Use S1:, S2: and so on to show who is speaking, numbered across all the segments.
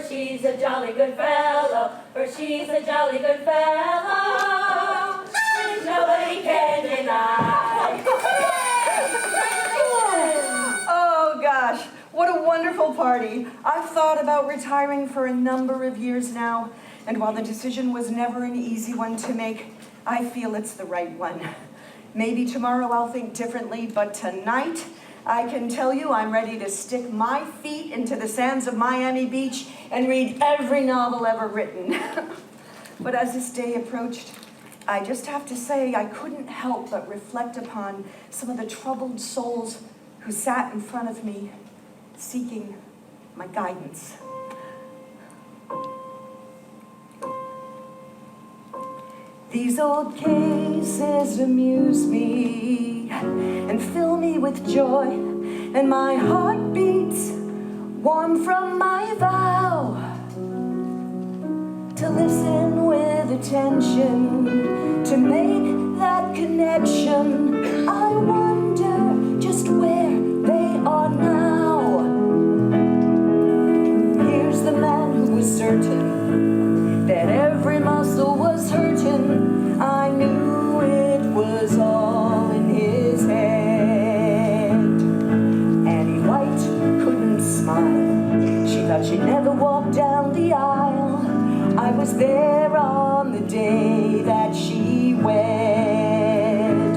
S1: for she's a jolly good fellow, for she's a jolly good fellow, which nobody can deny.
S2: Oh gosh, what a wonderful party. I've thought about retiring for a number of years now, and while the decision was never an easy one to make, I feel it's the right one. Maybe tomorrow I'll think differently, but tonight, I can tell you I'm ready to stick my feet into the sands of Miami Beach and read every novel ever written. But as this day approached, I just have to say I couldn't help but reflect upon some of the troubled souls who sat in front of me, seeking my guidance. These old cases amuse me and fill me with joy, and my heart beats warm from my vow to listen with attention, to make that connection. I wonder just where they are now. Here's the man who was certain that every muscle was hurting. I knew it was all in his head. Annie White couldn't smile. She thought she'd never walk down the aisle. I was there on the day that she wed.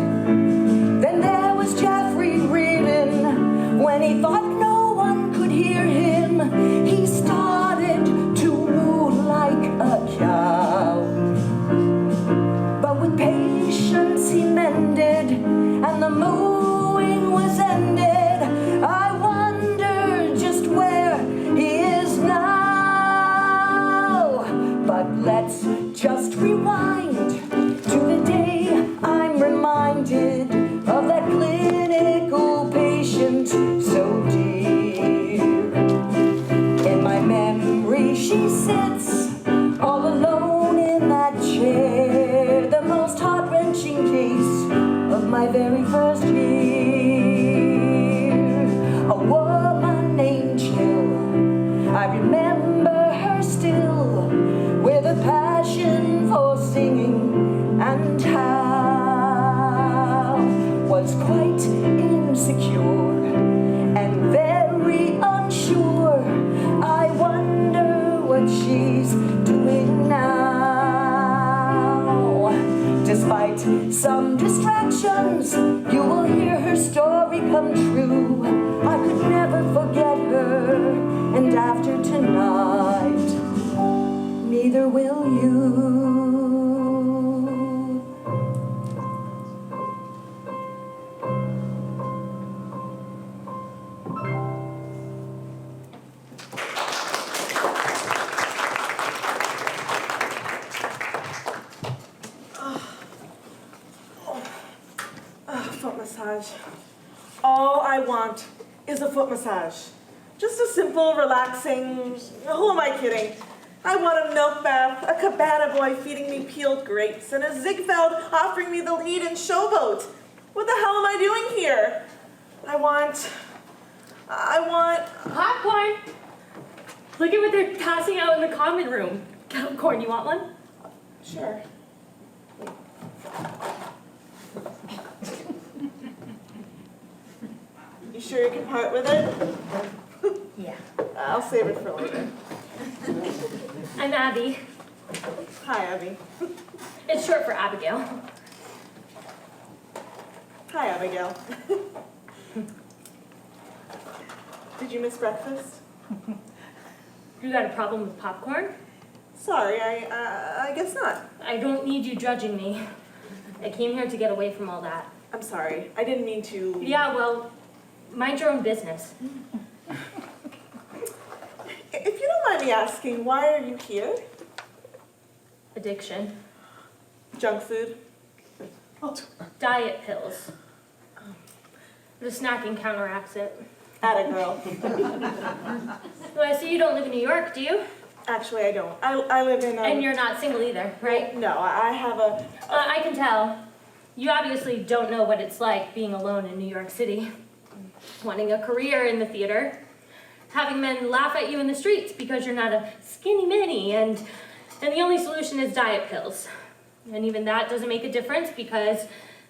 S2: Then there was Jeffrey Reardon. When he thought no one could hear him, he started to woo like a cow. But with patience he mended, and the mooing was ended. I wonder just where he is now. But let's just rewind to the day I'm reminded of that clinical patient so dear. In my memory she sits all alone in that chair, the most heart-wrenching case of my very first year. A woman named Jill, I remember her still, with a passion for singing, and how was quite insecure and very unsure. I wonder what she's doing now. Despite some distractions, you will hear her story come true. I could never forget her, and after tonight, neither will you.
S3: Foot massage. All I want is a foot massage. Just a simple, relaxing, who am I kidding? I want a milk bath, a cabana boy feeding me peeled grapes, and a Ziegfeld offering me the lead in Showboat. What the hell am I doing here? I want...
S1: Popcorn! Look at what they're passing out in the common room. Popcorn, you want one?
S3: Sure. You sure you can part with it?
S1: Yeah.
S3: I'll save it for later.
S1: I'm Abby.
S3: Hi, Abby.
S1: It's short for Abigail.
S3: Hi, Abigail. Did you miss breakfast?
S1: You got a problem with popcorn?
S3: Sorry, I guess not.
S1: I don't need you judging me. I came here to get away from all that.
S3: I'm sorry. I didn't mean to...
S1: Yeah, well, mind your own business.
S3: If you don't mind me asking, why are you here?
S1: Addiction.
S3: Junk food?
S1: Diet pills. The snacking counteracts it.
S3: Atta girl.
S1: Well, I see you don't live in New York, do you?
S3: Actually, I don't. I live in...
S1: And you're not single either, right?
S3: No, I have a...
S1: I can tell. You obviously don't know what it's like being alone in New York City. Wanting a career in the theater, having men laugh at you in the streets because you're not a skinny mini, and the only solution is diet pills. And even that doesn't make a difference because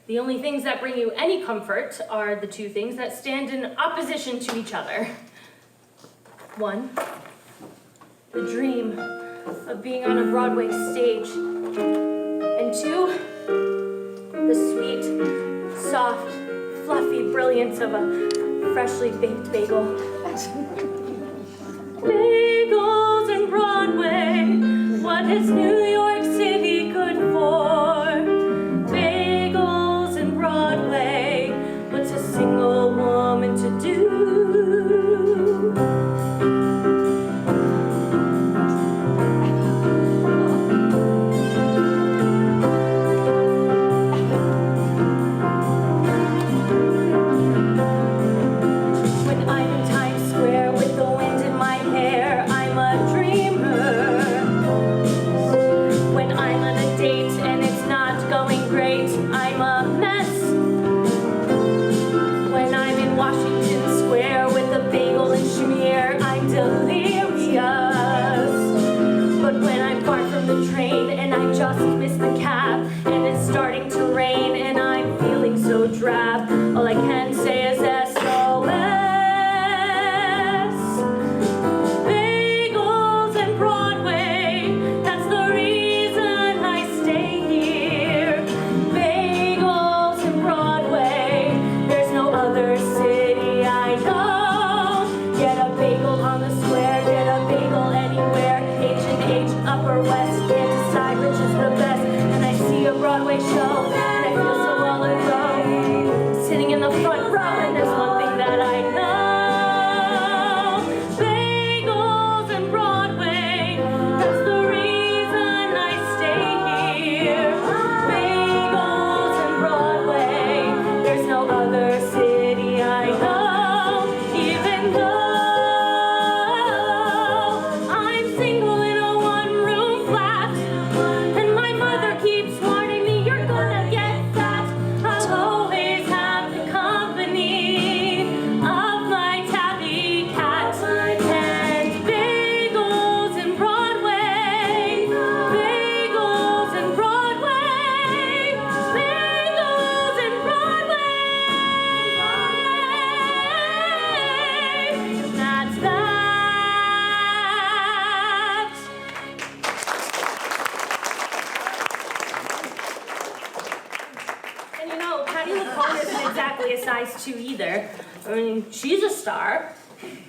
S1: the only things that bring you any comfort are the two things that stand in opposition to each other. One, the dream of being on a Broadway stage. And two, the sweet, soft, fluffy brilliance of a freshly baked bagel. Bagels and Broadway, what is New York City good for? Bagels and Broadway, what's a single woman to do? All I can say is SOS. Bagels and Broadway, that's the reason I stay here. Bagels and Broadway, there's no other city I know. Get a bagel on the square, get a bagel anywhere. H&H, Upper West, can't decide which is the best. And I see a Broadway show, and I feel so all alone. Sitting in the front row, and there's one thing that I know. Bagels and Broadway, that's the reason I stay here. Bagels and Broadway, there's no other city I know. Even though I'm single in a one-room flat, and my mother keeps warning me, you're gonna get fat. I'll always have the company of my tabby cat. And bagels and Broadway, bagels and Broadway, bagels and Broadway. That's that. And you know, Patty LaCone isn't exactly a size 2 either. I mean, she's a star,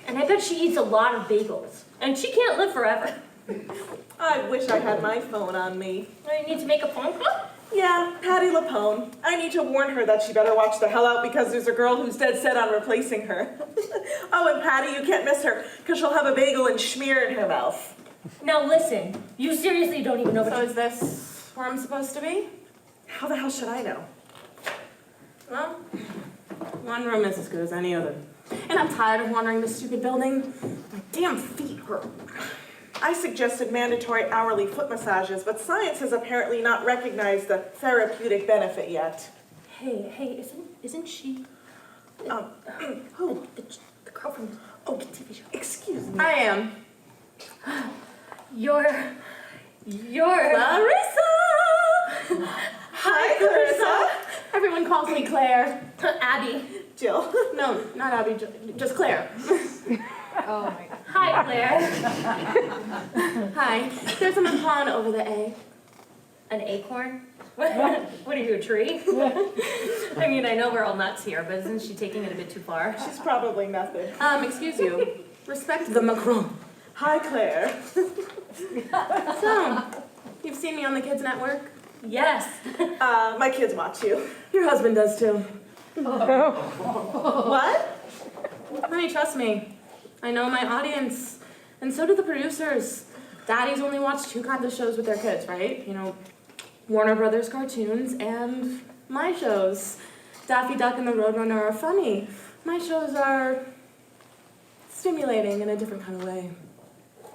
S1: and I bet she eats a lot of bagels. And she can't live forever.
S3: I wish I had my phone on me.
S1: You need to make a phone call?
S3: Yeah, Patty LaPone. I need to warn her that she better watch the hell out because there's a girl who's dead set on replacing her. Oh, and Patty, you can't miss her because she'll have a bagel and schmear in her mouth.
S1: Now listen, you seriously don't even know what
S4: So is this where I'm supposed to be?
S3: How the hell should I know?
S4: Well, one room is as good as any other. And I'm tired of wandering this stupid building. My damn feet hurt.
S3: I suggested mandatory hourly foot massages, but science has apparently not recognized the therapeutic benefit yet.
S1: Hey, isn't she?
S3: Who?
S1: The girl from the TV show.
S3: Excuse me.
S4: I am.
S1: You're
S4: Clarissa!
S3: Hi, Clarissa.
S4: Everyone calls me Claire.
S1: Abby.
S3: Jill.
S4: No, not Abby, just Claire.
S5: Oh my God.
S1: Hi, Claire.
S4: Hi. There's a pawn over the A.
S1: An acorn? What are you, a tree? I mean, I know we're all nuts here, but isn't she taking it a bit too far?
S3: She's probably method.
S4: Excuse you. Respect the Macron.
S3: Hi, Claire.
S4: So, you've seen me on the Kids Network?
S1: Yes.
S3: My kids watch you.
S4: Your husband does too.
S3: What?
S4: Honey, trust me. I know my audience, and so do the producers. Daddies only watch 2 kinds of shows with their kids, right? You know, Warner Brothers cartoons and my shows. Daffy Duck and the Roadrunner are funny. My shows are stimulating in a different kind of way.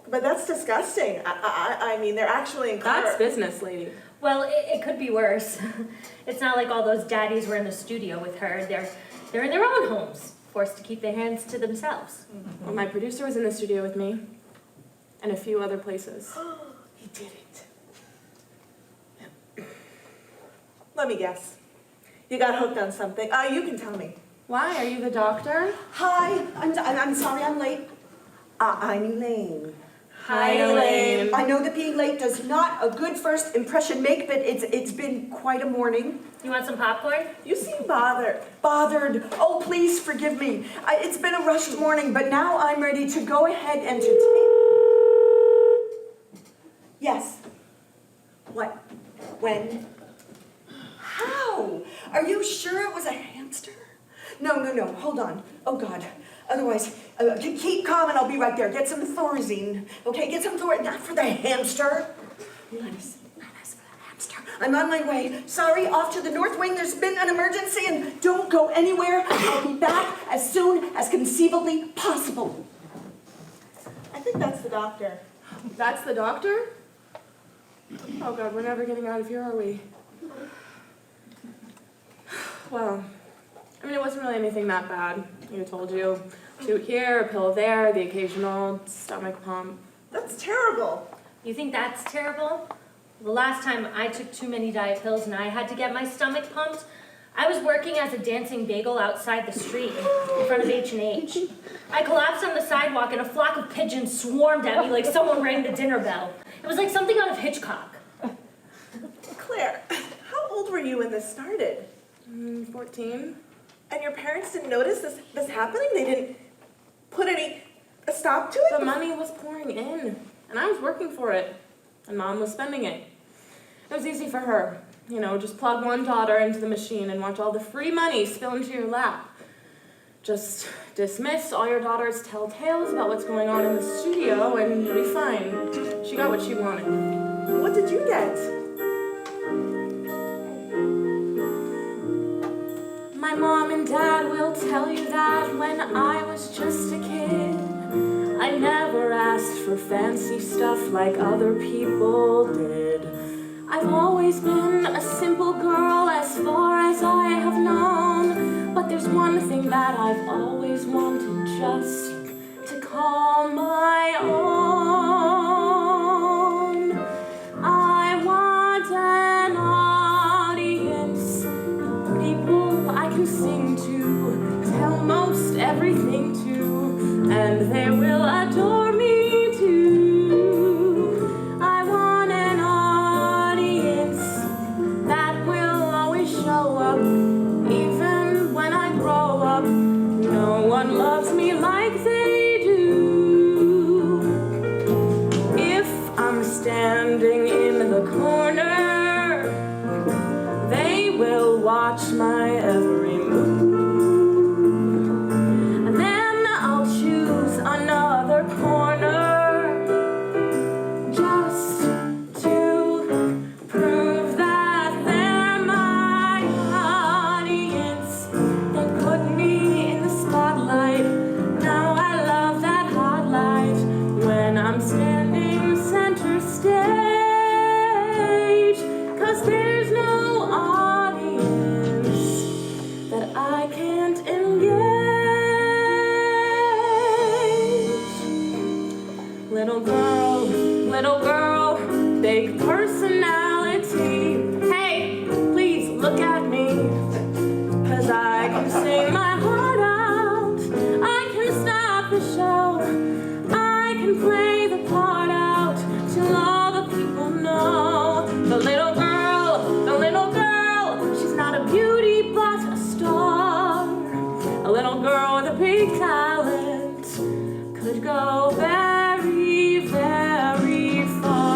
S3: But that's disgusting. I mean, they're actually
S4: That's business, lady.
S1: Well, it could be worse. It's not like all those daddies were in the studio with her. They're in their own homes. forced to keep their hands to themselves.
S4: Well, my producer was in the studio with me, and a few other places.
S3: He did it. Let me guess. You got hooked on something. You can tell me.
S4: Why? Are you the doctor?
S2: Hi, I'm sorry I'm late. I'm Elaine.
S4: Hi, Elaine.
S2: I know that being late does not a good first impression make, but it's been quite a morning.
S1: You want some popcorn?
S3: You seem bothered.
S2: Bothered. Oh, please forgive me. It's been a rushed morning, but now I'm ready to go ahead and to take... Yes. What? When? How? Are you sure it was a hamster? No. Hold on. Oh, God. Otherwise, keep calm and I'll be right there. Get some Thorazine. Okay, get some Thorazine. Not for the hamster. Lettuce for the hamster. I'm on my way. Sorry, off to the north wing. There's been an emergency and don't go anywhere. I'll be back as soon as conceivably possible.
S3: I think that's the doctor.
S4: That's the doctor? Oh God, we're never getting out of here, are we? Well, I mean, it wasn't really anything that bad. I told you, toot here, a pill there, the occasional stomach pump.
S3: That's terrible.
S1: You think that's terrible? The last time I took too many diet pills and I had to get my stomach pumped, I was working as a dancing bagel outside the street in front of H&H. I collapsed on the sidewalk and a flock of pigeons swarmed at me like someone rang the dinner bell. It was like something out of Hitchcock.
S3: Claire, how old were you when this started?
S4: 14.
S3: And your parents didn't notice this happening? They didn't put a stop to it?
S4: The money was pouring in, and I was working for it, and Mom was spending it. It was easy for her. You know, just plug one daughter into the machine and watch all the free money spill into your lap. Just dismiss all your daughter's telltales about what's going on in the studio, and you'll be fine. She got what she wanted.
S3: What did you get?
S4: My mom and dad will tell you that when I was just a kid, I never asked for fancy stuff like other people did. I've always been a simple girl as far as I have known, but there's one thing that I've always wanted just to call my own. I want an audience, people I can sing to, tell most everything to, and they will adore me too. I want an audience that will always show up, even when I grow up. No one loves me like they do. If I'm standing in the corner, they will watch my every move. And then I'll choose another corner just to prove that they're my audience. They put me in the spotlight. Now I love that hot light when I'm standing center stage. 'Cause there's no audience that I can't engage. Little girl, big personality. Hey, please look at me, 'cause I can sing my heart out. I can stop the show. I can play the part out till all the people know. The little girl, she's not a beauty but a star. A little girl with a big talent could go very, very far.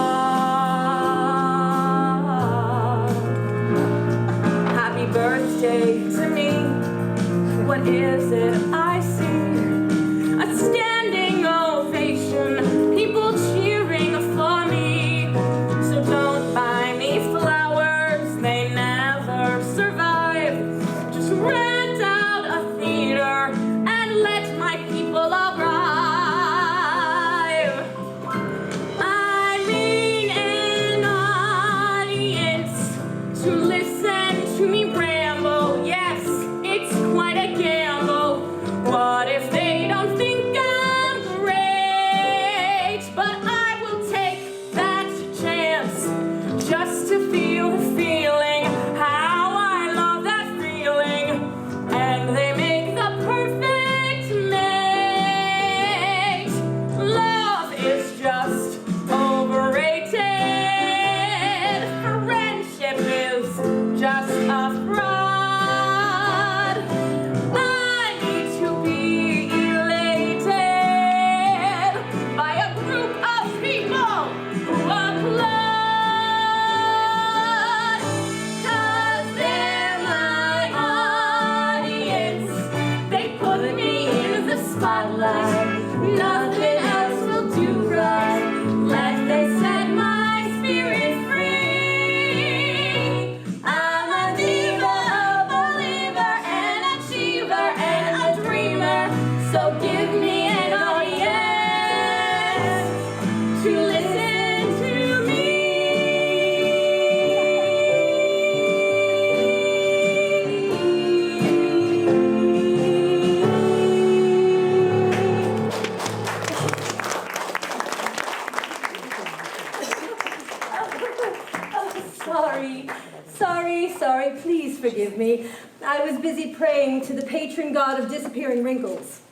S1: to listen to me.
S6: Sorry, please forgive me. I was busy praying to the patron god of disappearing wrinkles.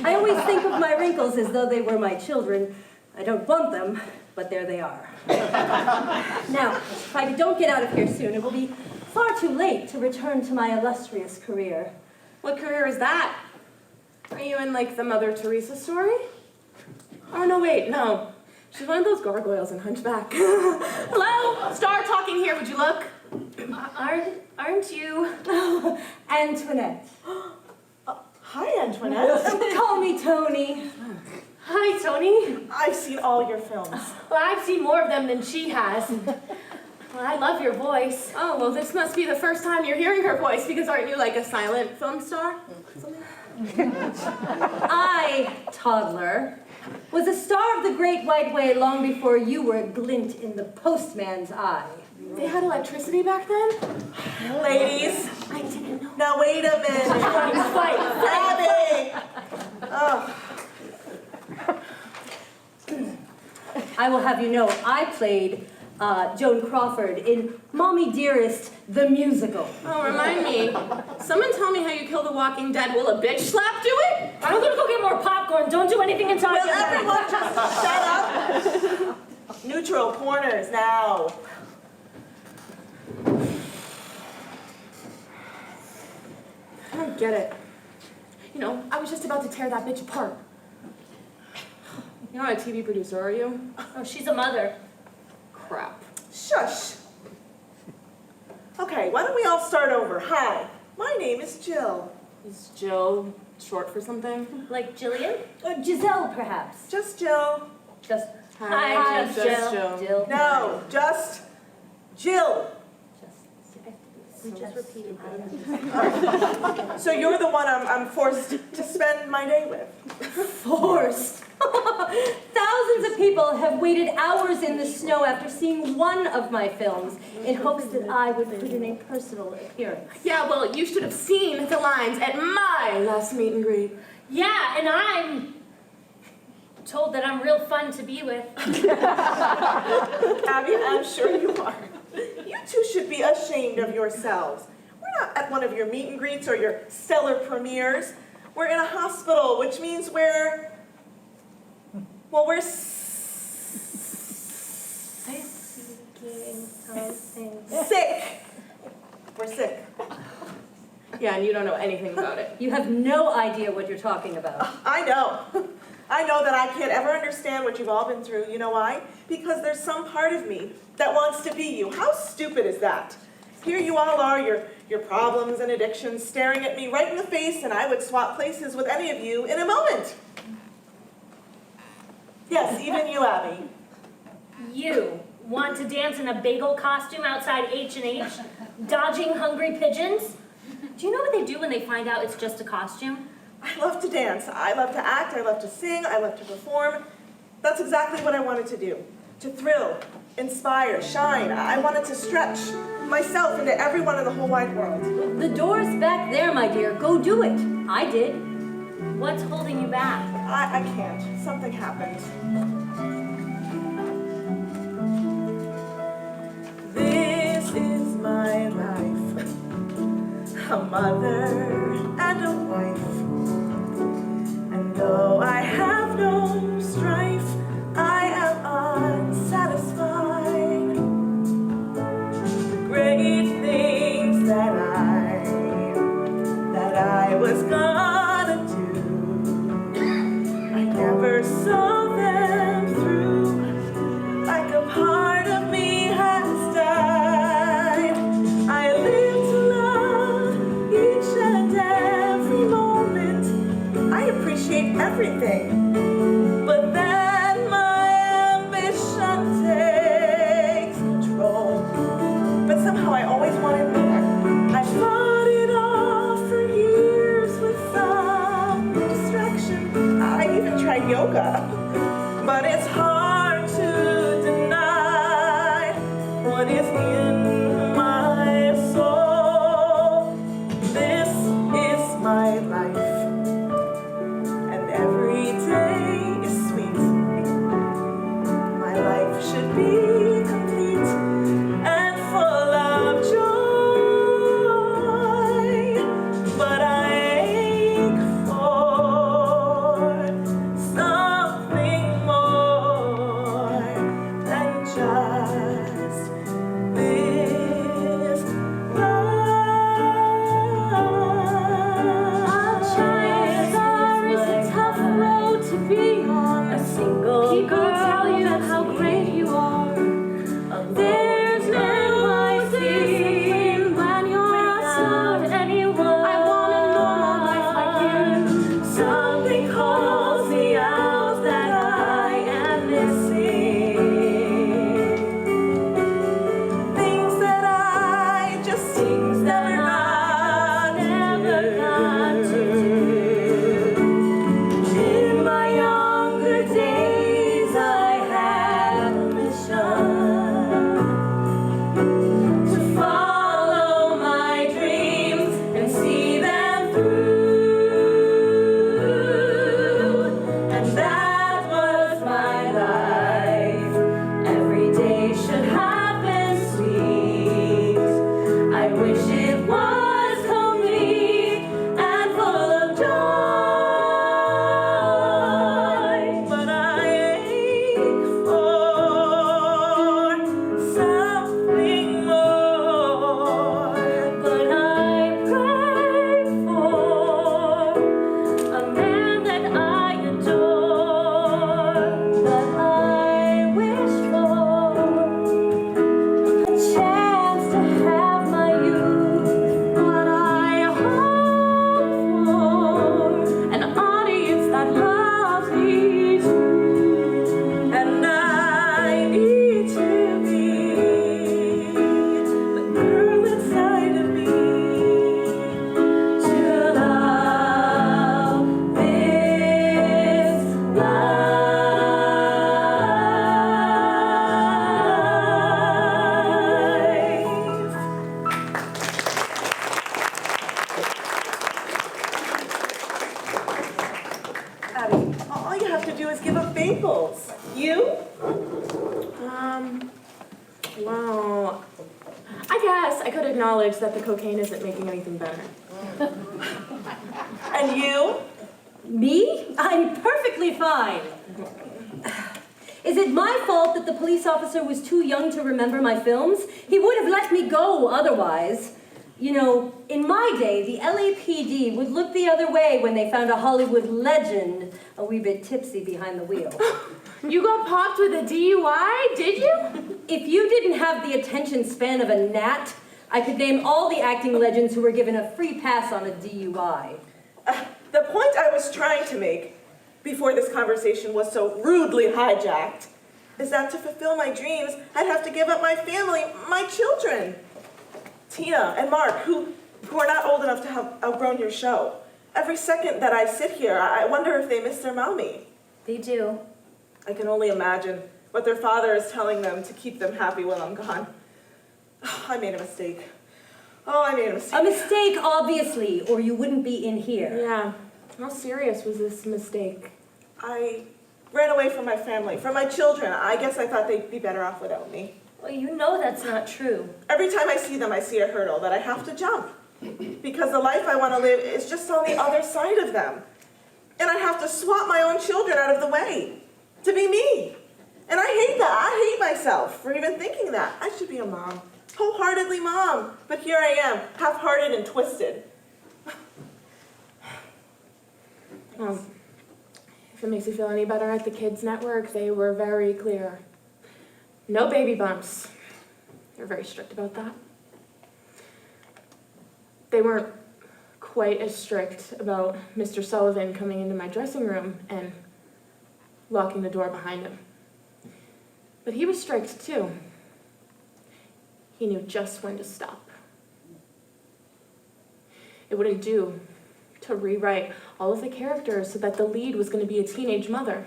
S6: I always think of my wrinkles as though they were my children. I don't want them, but there they are. Now, if I don't get out of here soon, it will be far too late to return to my illustrious career.
S4: What career is that? Are you in, like, the Mother Teresa story? Oh, no, wait, no. She's one of those gargoyles in Hunchback. Hello? Star talking here, would you look?
S6: Aren't you? Oh, Antoinette.
S3: Hi, Antoinette.
S6: Call me Tony.
S1: Hi, Tony.
S3: I've seen all your films.
S1: Well, I've seen more of them than she has. Well, I love your voice.
S4: Oh, well, this must be the first time you're hearing her voice, because aren't you, like, a silent film star?
S6: I, toddler, was a star of the Great White Way long before you were a glint in the postman's eye.
S4: They had electricity back then?
S3: Ladies,
S1: I didn't know.
S3: now wait a minute.
S1: Fight.
S3: Abby! Oh,
S6: I will have you know, I played Joan Crawford in Mommy Dearest, the musical.
S4: Oh, remind me. Someone tell me how you kill the Walking Dead. Will a bitch slap do it?
S1: I'm gonna go get more popcorn. Don't do anything until I
S3: will
S1: get back.
S3: everyone just shut up? Neutral corners now.
S4: I don't get it. You know, I was just about to tear that bitch apart. You're not a TV producer, are you?
S1: Oh, she's a mother.
S4: Crap.
S3: Shush. Okay, why don't we all start over? Hi, my name is Jill.
S4: Is Jill short for something?
S1: Like Jillian?
S6: Giselle, perhaps.
S3: Just Jill.
S6: Just
S1: Hi,
S4: just
S1: Jill.
S6: Jill.
S3: No, just Jill.
S1: Just repeat.
S3: So you're the one I'm forced to spend my day with.
S6: Forced. Thousands of people have waited hours in the snow after seeing one of my films in hopes that I would put in a personal appearance.
S4: Yeah, well, you should have seen the lines at my last meet and greet.
S1: Yeah, and I'm told that I'm real fun to be with.
S3: Abby, I'm sure you are. You two should be ashamed of yourselves. We're not at one of your meet and greets or your stellar premieres. We're in a hospital, which means we're sick. We're sick.
S4: Yeah, and you don't know anything about it.
S6: You have no idea what you're talking about.
S3: I know. I know that I can't ever understand what you've all been through. You know why? Because there's some part of me that wants to be you. How stupid is that? Here you all are, your problems and addictions staring at me right in the face, and I would swap places with any of you in a moment. Yes, even you, Abby.
S1: You want to dance in a bagel costume outside H&H, dodging hungry pigeons? Do you know what they do when they find out it's just a costume?
S3: I love to dance. I love to act. I love to sing. I love to perform. That's exactly what I wanted to do. To thrill, inspire, shine. I wanted to stretch myself into everyone in the whole wide world.
S6: The door's back there, my dear. Go do it. I did.
S1: What's holding you back?
S3: I can't. Something happened. This is my life. A mother and a wife. And though I have no strife, I am unsatisfied. The great things that I was gonna do, I never saw them through. Like a part of me has died. I live to love each and
S4: Well, I guess I could acknowledge that the cocaine isn't making anything better.
S3: And you?
S6: Me? I'm perfectly fine. Is it my fault that the police officer was too young to remember my films? He would have let me go otherwise. You know, in my day, the LAPD would look the other way when they found a Hollywood legend a wee bit tipsy behind the wheel.
S4: You got popped with a DUI, did you?
S6: If you didn't have the attention span of a gnat, I could name all the acting legends who were given a free pass on a DUI.
S3: The point I was trying to make before this conversation was so rudely hijacked is that to fulfill my dreams, I'd have to give up my family, my children. Tina and Mark, who are not old enough to have outgrown your show. Every second that I sit here, I wonder if they miss their mommy.
S6: They do.
S3: I can only imagine what their father is telling them to keep them happy while I'm gone. I made a mistake. Oh, I made a mistake.
S6: A mistake, obviously, or you wouldn't be in here.
S4: Yeah. How serious was this mistake?
S3: I ran away from my family, from my children. I guess I thought they'd be better off without me.
S1: Well, you know that's not true.
S3: Every time I see them, I see a hurdle that I have to jump. Because the life I want to live is just on the other side of them. And I have to swat my own children out of the way to be me. And I hate that. I hate myself for even thinking that. I should be a mom. Wholeheartedly mom. But here I am, half-hearted and twisted.
S4: Well, if it makes you feel any better, at the Kids Network, they were very clear. No baby bumps. They're very strict about that. They weren't quite as strict about Mr. Sullivan coming into my dressing room and locking the door behind him. But he was strict too. He knew just when to stop. It wouldn't do to rewrite all of the characters so that the lead was going to be a teenage mother.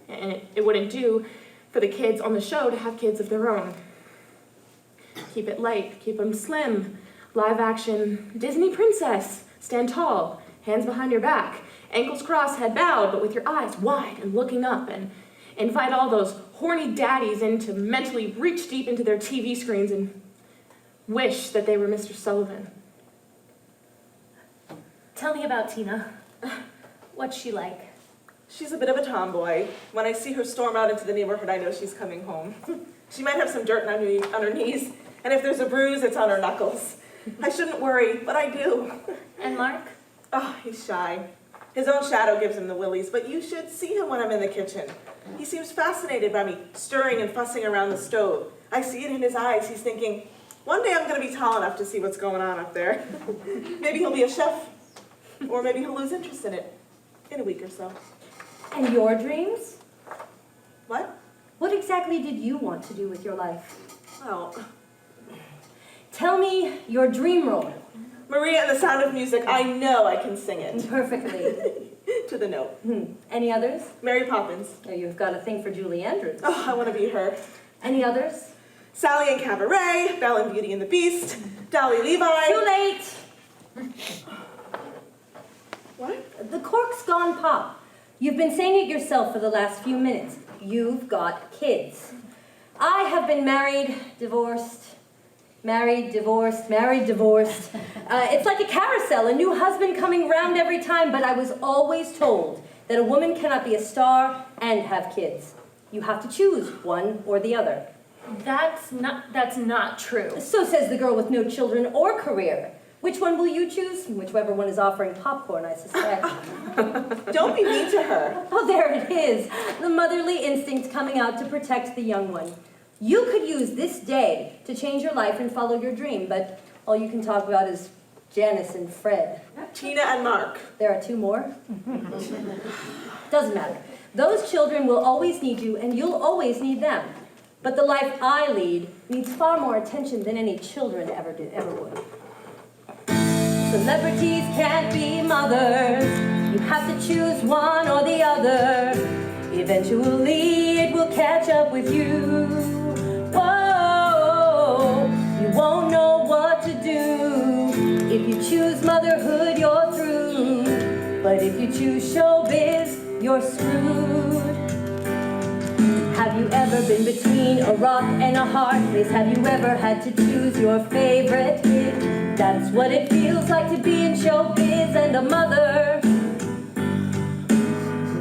S4: And it wouldn't do for the kids on the show to have kids of their own. Keep it light, keep them slim. Live action Disney princess, stand tall, hands behind your back, ankles crossed, head bowed, but with your eyes wide and looking up, and invite all those horny daddies in to mentally reach deep into their TV screens and wish that they were Mr. Sullivan.
S1: Tell me about Tina. What's she like?
S3: She's a bit of a tomboy. When I see her storm out into the neighborhood, I know she's coming home. She might have some dirt on her knees, and if there's a bruise, it's on her knuckles. I shouldn't worry, but I do.
S1: And Mark?
S3: Oh, he's shy. His own shadow gives him the willies, but you should see him when I'm in the kitchen. He seems fascinated by me stirring and fussing around the stove. I see it in his eyes. He's thinking, one day I'm going to be tall enough to see what's going on up there. Maybe he'll be a chef, or maybe he'll lose interest in it in a week or so.
S6: And your dreams?
S3: What?
S6: What exactly did you want to do with your life?
S3: Well,
S6: Tell me your dream role.
S3: Maria and the Sound of Music, I know I can sing it.
S6: Perfectly.
S3: To the note.
S6: Any others?
S3: Mary Poppins.
S6: Oh, you've got a thing for Julie Andrews.
S3: Oh, I want to be her.
S6: Any others?
S3: Sally and Cabaret, Belle and Beauty and the Beast, Dolly Levi.
S6: Too late.
S3: What?
S6: The cork's gone pop. You've been saying it yourself for the last few minutes. You've got kids. I have been married, divorced, married, divorced, married, divorced. It's like a carousel, a new husband coming round every time, but I was always told that a woman cannot be a star and have kids. You have to choose one or the other.
S1: That's not true.
S6: So says the girl with no children or career. Which one will you choose? Whichever one is offering popcorn, I suspect.
S3: Don't be mean to her.
S6: Oh, there it is. The motherly instinct coming out to protect the young one. You could use this day to change your life and follow your dream, but all you can talk about is Janice and Fred.
S3: Tina and Mark.
S6: There are two more. Doesn't matter. Those children will always need you, and you'll always need them. But the life I lead needs far more attention than any children ever would. Celebrities can't be mothers. You have to choose one or the other. Eventually it will catch up with you. Whoa, you won't know what to do. If you choose motherhood, you're through. But if you choose showbiz, you're screwed. Have you you ever been between a rock and a hard place? Have you ever had to choose your favorite kid? That's what it feels like to be in showbiz and a mother.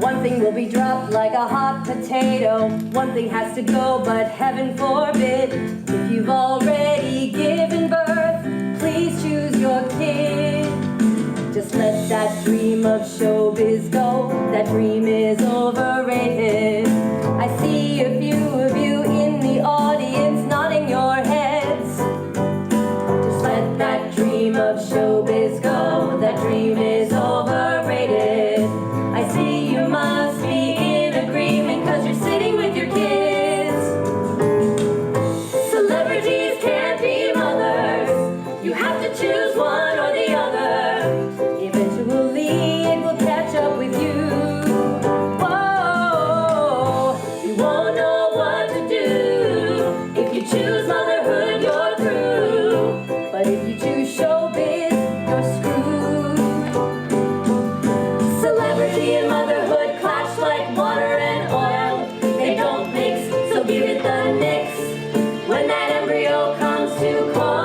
S6: One thing will be dropped like a hot potato. One thing has to go, but heaven forbid. If you've already given birth, please choose your kid. Just let that dream of showbiz go. That dream is overrated. I see a few of you in the audience nodding your heads. Just let that dream of showbiz go. That dream is overrated. I see you must be in agreement 'cause you're sitting with your kids. Celebrities can't be mothers. You have to choose one or the other. Eventually it will catch up with you. Whoa, you won't know what to do. If you choose motherhood, you're through. But if you choose showbiz, you're screwed. Celebrity and motherhood clash like water and oil. They don't mix, so give it the nix when that embryo comes to call.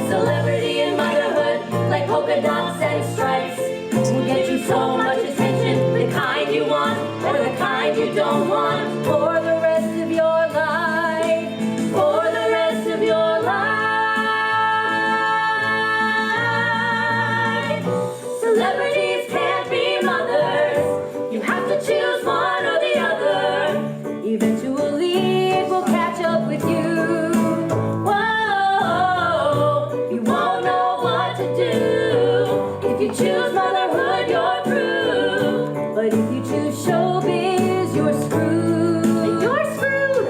S6: Celebrity and motherhood, like polka dots and stripes, will get you so much attention, the kind you want or the kind you don't want, for the rest of your life, for the rest of your life. Celebrities can't be mothers. You have to choose one or the other. Eventually it will catch up with you. Whoa, you won't know what to do. If you choose motherhood, you're through. But if you choose showbiz, you're screwed. You're screwed.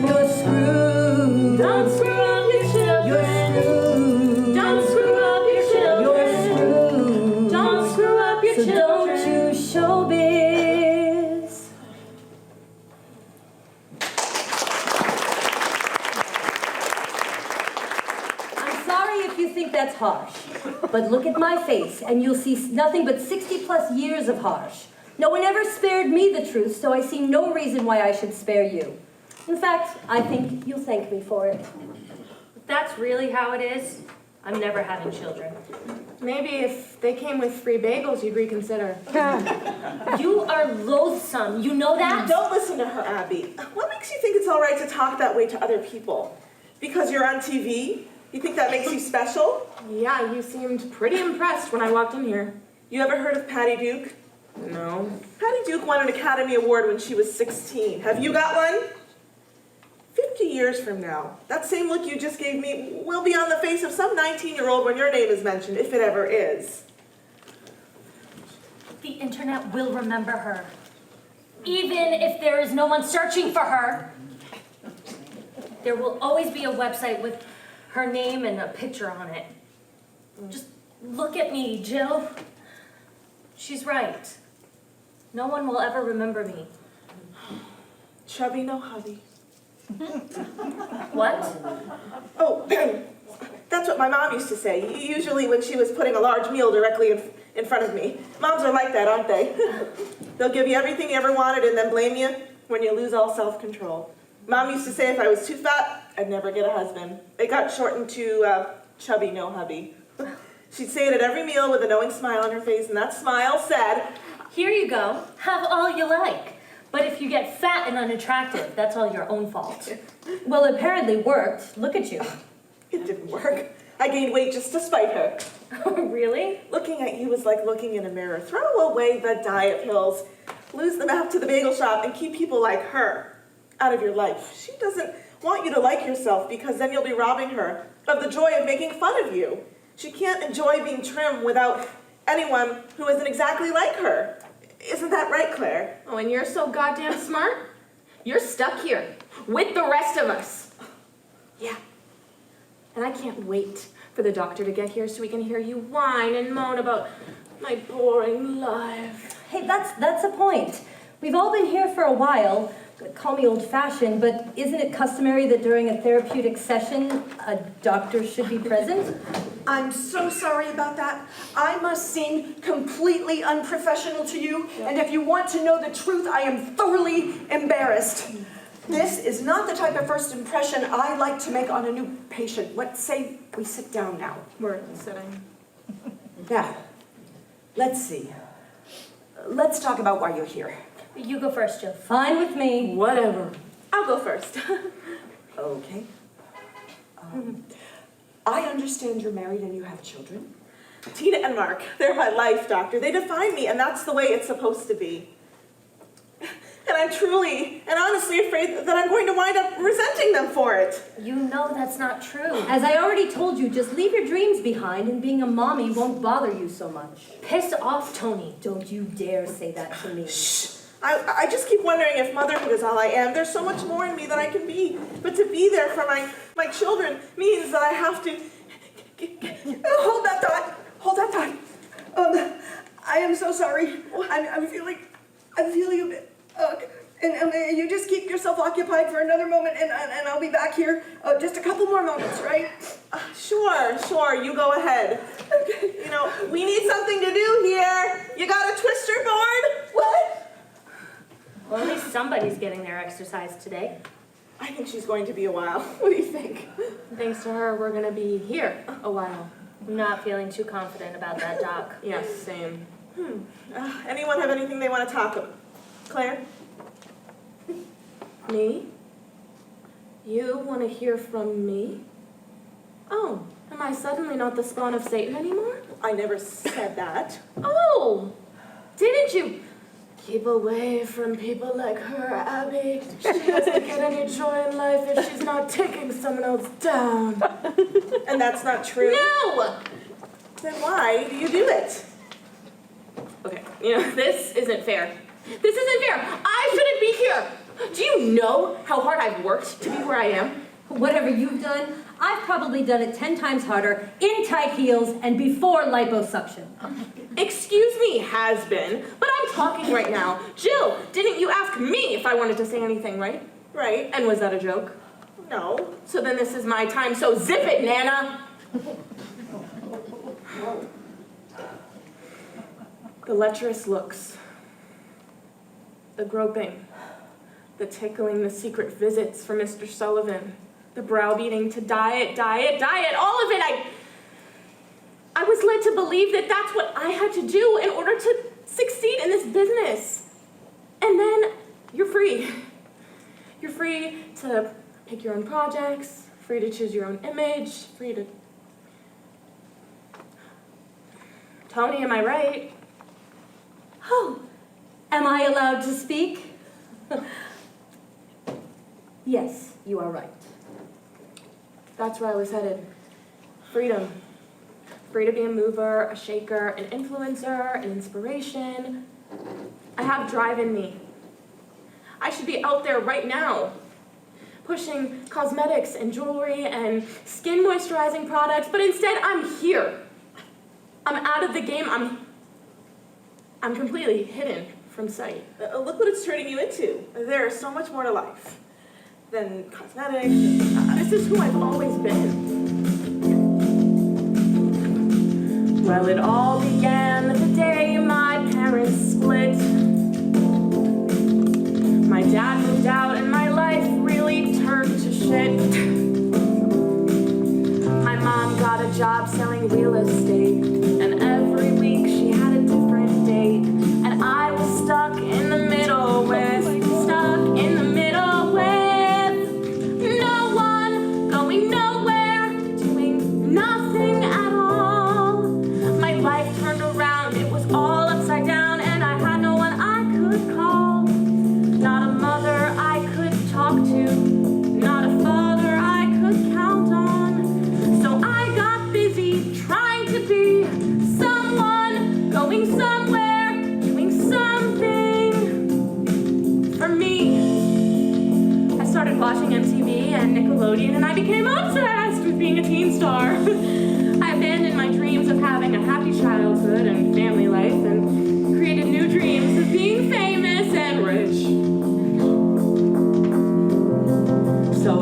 S6: You're screwed. Don't screw up your children. You're screwed. Don't screw up your children. You're screwed. Don't screw up your children. So don't choose showbiz. I'm sorry if you think that's harsh, but look at my face and you'll see nothing but 60+ years of harsh. No one ever spared me the truth, so I see no reason why I should spare you. In fact, I think you'll thank me for it.
S1: If that's really how it is, I'm never having children.
S4: Maybe if they came with free bagels, you'd reconsider.
S1: You are loathsome, you know that?
S3: Don't listen to her, Abby. What makes you think it's all right to talk that way to other people? Because you're on TV? You think that makes you special?
S4: Yeah, you seemed pretty impressed when I walked in here.
S3: You ever heard of Patty Duke?
S4: No.
S3: Patty Duke won an Academy Award when she was 16. Have you got one? 50 years from now, that same look you just gave me will be on the face of some 19-year-old when your name is mentioned, if it ever is.
S1: The internet will remember her. Even if there is no one searching for her. There will always be a website with her name and a picture on it. Just look at me, Jill. She's right. No one will ever remember me.
S3: Chubby, no hubby.
S1: What?
S3: Oh, that's what my mom used to say, usually when she was putting a large meal directly in front of me. Moms are like that, aren't they? They'll give you everything you ever wanted and then blame you when you lose all self-control. Mom used to say if I was too fat, I'd never get a husband. It got shortened to chubby, no hubby. She'd say it at every meal with a knowing smile on her face, and that smile said,
S1: Here you go. Have all you like. But if you get fat and unattractive, that's all your own fault.
S6: Well, it apparently worked. Look at you.
S3: it didn't work. I gained weight just to spite her.
S1: Really?
S3: Looking at you was like looking in a mirror. Throw away the diet pills, lose them out to the bagel shop, and keep people like her out of your life. She doesn't want you to like yourself because then you'll be robbing her of the joy of making fun of you. She can't enjoy being trim without anyone who isn't exactly like her. Isn't that right, Claire?
S4: Oh, and you're so goddamn smart? You're stuck here with the rest of us.
S3: Yeah.
S4: And I can't wait for the doctor to get here so we can hear you whine and moan about my boring life.
S6: Hey, that's a point. We've all been here for a while. Call me old-fashioned, but isn't it customary that during a therapeutic session, a doctor should be present?
S2: I'm so sorry about that. I must seem completely unprofessional to you, and if you want to know the truth, I am thoroughly embarrassed. This is not the type of first impression I like to make on a new patient. Let's say we sit down now.
S4: We're sitting.
S2: Now, let's see. Let's talk about why you're here.
S6: You go first, Jill. Fine with me.
S4: Whatever. I'll go first.
S2: Okay. I understand you're married and you have children.
S3: Tina and Mark, they're my life, doctor. They define me, and that's the way it's supposed to be. And I'm truly and honestly afraid that I'm going to wind up resenting them for it.
S6: You know that's not true. As I already told you, just leave your dreams behind and being a mommy won't bother you so much. Piss off, Tony. Don't you dare say that to me.
S3: Shh. I just keep wondering if motherhood is all I am. There's so much more in me that I can be. But to be there for my children means that I have to...
S2: Hold that thought. Hold that thought. I am so sorry. I'm feeling a bit... And you just keep yourself occupied for another moment, and I'll be back here. Just a couple more moments, right?
S3: Sure, you go ahead.
S2: Okay.
S3: You know, we need something to do here. You got a twister board?
S2: What?
S6: Well, at least somebody's getting their exercise today.
S3: I think she's going to be a while. What do you think?
S4: Thanks to her, we're gonna be here a while.
S6: I'm not feeling too confident about that, Doc.
S4: Yes, same.
S3: Anyone have anything they want to talk about? Claire?
S4: Me? You want to hear from me? Oh, am I suddenly not the spawn of Satan anymore?
S3: I never said that.
S4: Oh, didn't you? Keep away from people like her, Abby. She doesn't get any joy in life if she's not taking someone else down.
S3: And that's not true?
S4: No!
S3: Then why do you do it?
S4: Okay, this isn't fair. This isn't fair. I shouldn't be here. Do you know how hard I've worked to be where I am?
S6: Whatever you've done, I've probably done it 10 times harder, in tight heels, and before liposuction.
S4: Excuse me, has been, but I'm talking right now. Jill, didn't you ask me if I wanted to say anything, right?
S3: Right.
S4: And was that a joke?
S3: No.
S4: So then this is my time, so zip it, Nana! The lecherous looks, the groping, the tickling, the secret visits for Mr. Sullivan, the browbeating to diet, all of it. I was led to believe that that's what I had to do in order to succeed in this business. And then you're free. You're free to pick your own projects, free to choose your own image, free to... Tony, am I right?
S6: Oh, am I allowed to speak? Yes, you are right.
S4: That's where I was headed. Freedom. Free to be a mover, a shaker, an influencer, an inspiration. I have drive in me. I should be out there right now, pushing cosmetics and jewelry and skin moisturizing products, but instead I'm here. I'm out of the game. I'm completely hidden from sight.
S3: Look what it's turning you into. There's so much more to life than cosmetics.
S4: This is who I've always been. Well, it all began the day my parents split. My dad moved out and my life really turned to shit. My mom got a job selling real estate, and every week she had a different date. And I was stuck in the middle with no one, going nowhere, doing nothing at all. My life turned around, it was all upside down, and I had no one I could call. Not a mother I could talk to, not a father I could count on. So I got busy trying to be someone, going somewhere, doing something for me. I started watching MTV and Nickelodeon, and I became obsessed with being a teen star. I abandoned my dreams of having a happy childhood and family life and created new dreams of being famous and rich.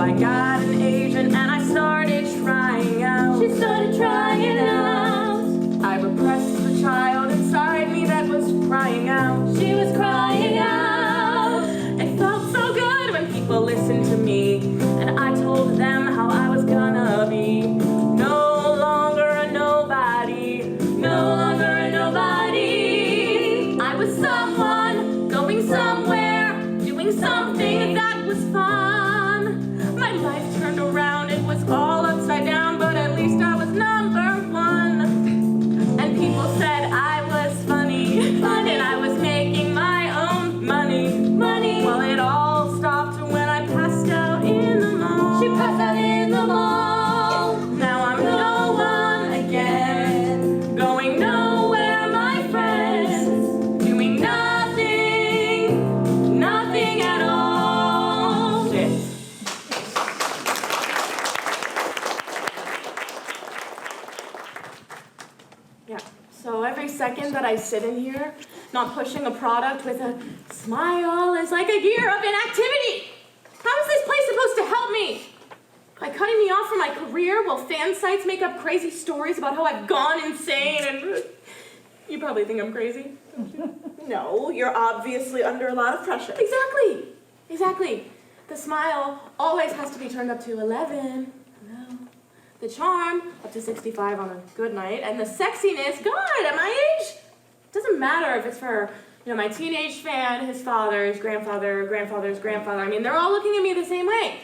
S4: I got an agent and I started trying out.
S1: She started trying out.
S4: I repressed the child inside me that was crying out.
S1: She was crying out.
S4: It felt so good when people listened to me, and I told them how I was gonna be. No longer a nobody,
S1: No longer a nobody.
S4: I was someone, going somewhere, doing something that was fun. My life turned around, it was all upside down, but at least I was number one. And people said I was funny,
S1: Funny.
S4: and I was making my own money.
S1: Money.
S4: Well, it all stopped when I passed out in the mall.
S1: She passed out in the mall.
S4: Now I'm no one again, going nowhere, my friends, doing nothing, nothing at all. Shit. Yeah, so every second that I sit in here, not pushing a product with a smile is like a year of inactivity. How is this place supposed to help me? By cutting me off from my career while fan sites make up crazy stories about how I've gone insane and... You probably think I'm crazy.
S3: No, you're obviously under a lot of pressure.
S4: Exactly. Exactly. The smile always has to be turned up to 11. Hello. The charm up to 65 on a good night. And the sexiness, God, at my age, doesn't matter if it's for, my teenage fan, his father, his grandfather, grandfather's grandfather. I mean, they're all looking at me the same way.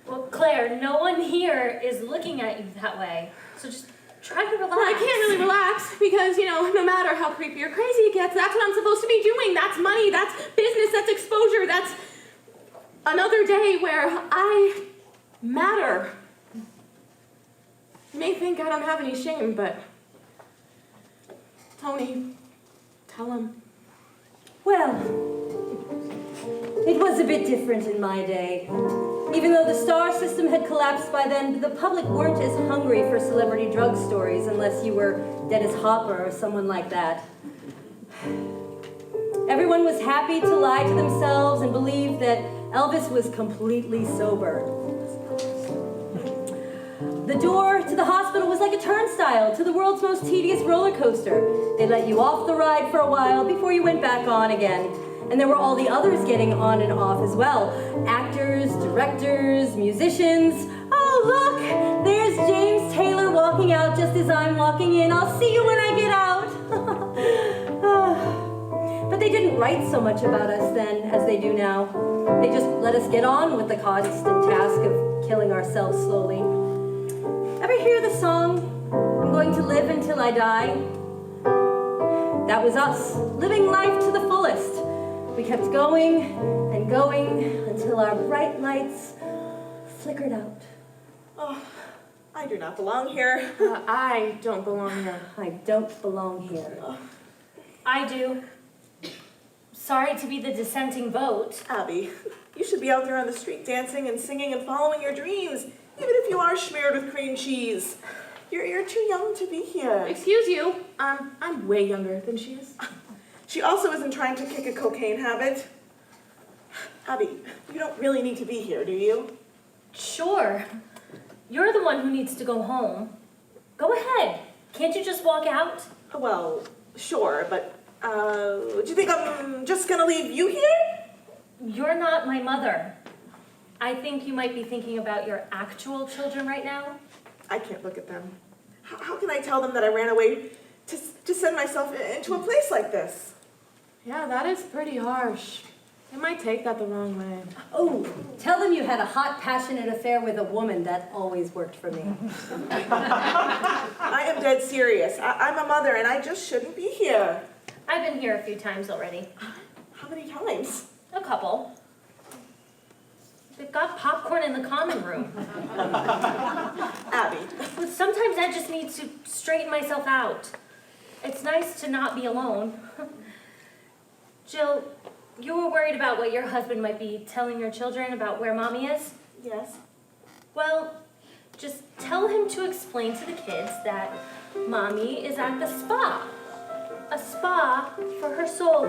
S1: Well, Claire, no one here is looking at you that way. So just try to relax.
S4: Well, I can't really relax because, no matter how creepy or crazy it gets, that's what I'm supposed to be doing. That's money, that's business, that's exposure, that's another day where I matter. You may think I don't have any shame, but Tony, tell him.
S6: Well, it was a bit different in my day. Even though the star system had collapsed by then, the public weren't as hungry for celebrity drug stories unless you were Dennis Hopper or someone like that. Everyone was happy to lie to themselves and believe that Elvis was completely sober. The door to the hospital was like a turnstile to the world's most tedious roller coaster. They let you off the ride for a while before you went back on again. And there were all the others getting on and off as well. Actors, directors, musicians. Oh, look, there's James Taylor walking out just as I'm walking in. I'll see you when I get out. But they didn't write so much about us then as they do now. They just let us get on with the constant task of killing ourselves slowly. Ever hear the song, I'm going to live until I die? That was us, living life to the fullest. We kept going and going until our bright lights flickered out.
S3: Oh, I do not belong here.
S4: I don't belong here.
S6: I don't belong here.
S1: I do. Sorry to be the dissenting vote.
S3: Abby, you should be out there on the street dancing and singing and following your dreams, even if you are smeared with cream cheese. You're too young to be here.
S4: Excuse you, I'm way younger than she is.
S3: She also isn't trying to kick a cocaine habit. Abby, you don't really need to be here, do you?
S1: Sure. You're the one who needs to go home. Go ahead. Can't you just walk out?
S3: Well, sure, but, do you think I'm just gonna leave you here?
S1: You're not my mother. I think you might be thinking about your actual children right now.
S3: I can't look at them. How can I tell them that I ran away to send myself into a place like this?
S4: Yeah, that is pretty harsh. They might take that the wrong way.
S6: Oh, tell them you had a hot, passionate affair with a woman. That always worked for me.
S3: I am dead serious. I'm a mother and I just shouldn't be here.
S1: I've been here a few times already.
S3: How many times?
S1: A couple. They've got popcorn in the common room.
S3: Abby.
S1: But sometimes I just need to straighten myself out. It's nice to not be alone. Jill, you were worried about what your husband might be telling your children about where Mommy is?
S3: Yes?
S1: Well, just tell him to explain to the kids that Mommy is at the spa. A spa for her soul.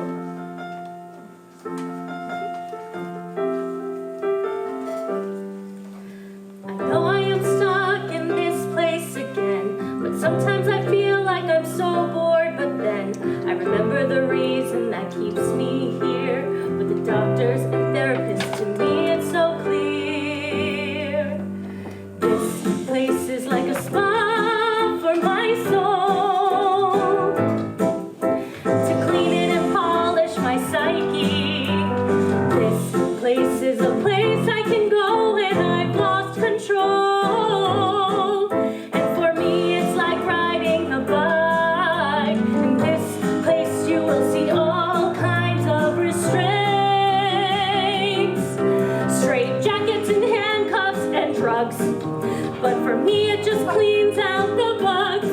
S1: me, it just cleans out the bugs.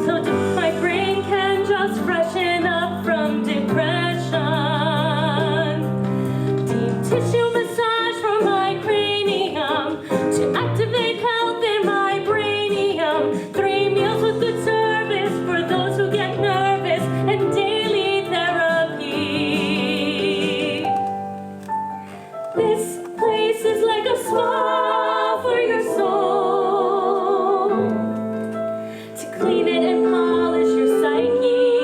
S1: So my brain can just freshen up from depression. Deep tissue massage for my cranium to activate health in my brainium. 3 meals with good service for those who get nervous and daily therapy. This place is like a spa for your soul, to clean it and polish your psyche.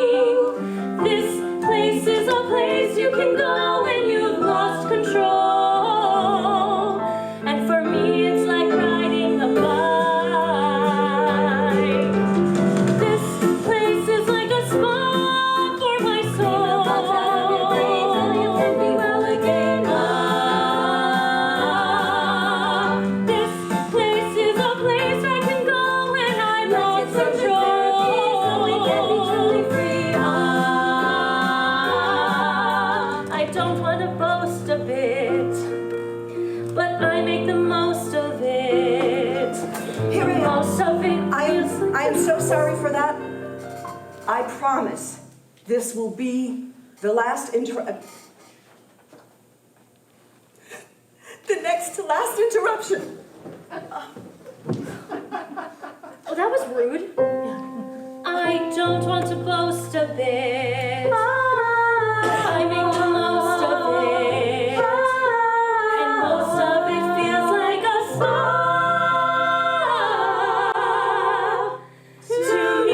S1: This place is a place you can go when you've lost control. And for me, it's like riding a bike. This place is like a spa for my soul. You can be well again. This place is a place I can go when I've lost control. We can be truly free. I don't want to boast of it, but I make the most of it.
S2: Here I am.
S1: Most of it
S2: I
S1: feels
S2: am so sorry for that. I promise this will be the last the next to last interruption.
S1: Oh, that was rude. I don't want to boast of it. I make the most of it. And most of it feels like a spa to me.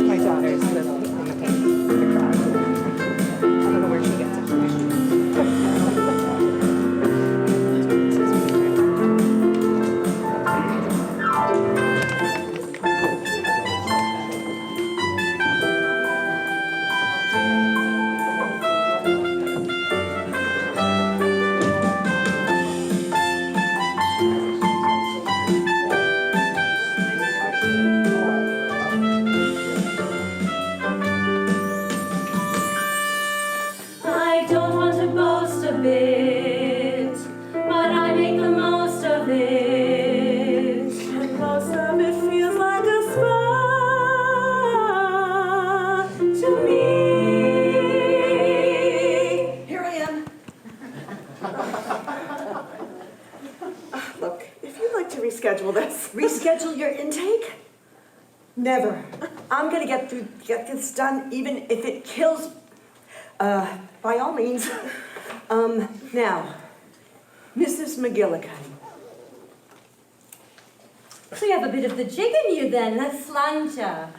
S7: My daughter's little on the crowd. I don't know where she gets it from.
S1: I don't want to boast of it, but I make the most of it.
S3: And most of it feels like a spa to me.
S2: Here I am.
S3: Look, if you'd like to reschedule this.
S2: Reschedule your intake? Never. I'm gonna get this done, even if it kills. By all means. Now, Mrs. McGillicuddy.
S6: So you have a bit of the jig in you then, that's slancha.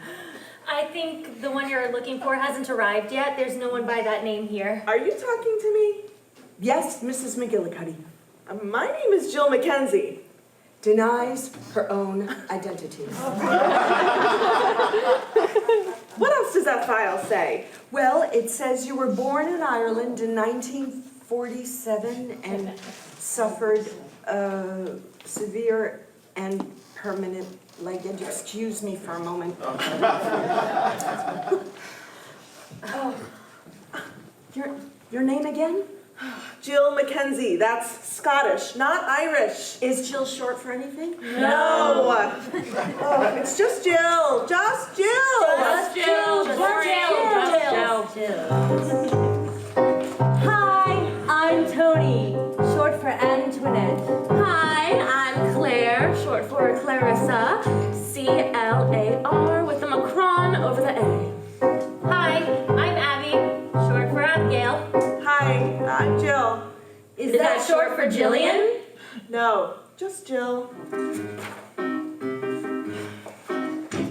S1: I think the one you're looking for hasn't arrived yet. There's no one by that name here.
S3: Are you talking to me?
S2: Yes, Mrs. McGillicuddy.
S3: My name is Jill Mackenzie.
S2: Denies her own identity.
S3: What else does that file say?
S2: Well, it says you were born in Ireland in 1947 and suffered severe and permanent leg injury. Excuse me for a moment.
S6: Your name again?
S3: Jill Mackenzie. That's Scottish, not Irish.
S6: Is Jill short for anything?
S3: No. Oh, it's just Jill. Just Jill.
S4: Just Jill. Just Jill.
S6: Hi, I'm Tony, short for Antoinette.
S4: Hi, I'm Claire, short for Clarissa. C-L-A-R with the macron over the A.
S1: Hi, I'm Abby, short for Abigail.
S3: Hi, I'm Jill.
S6: Is
S4: that short for Jillian?
S3: No, just Jill.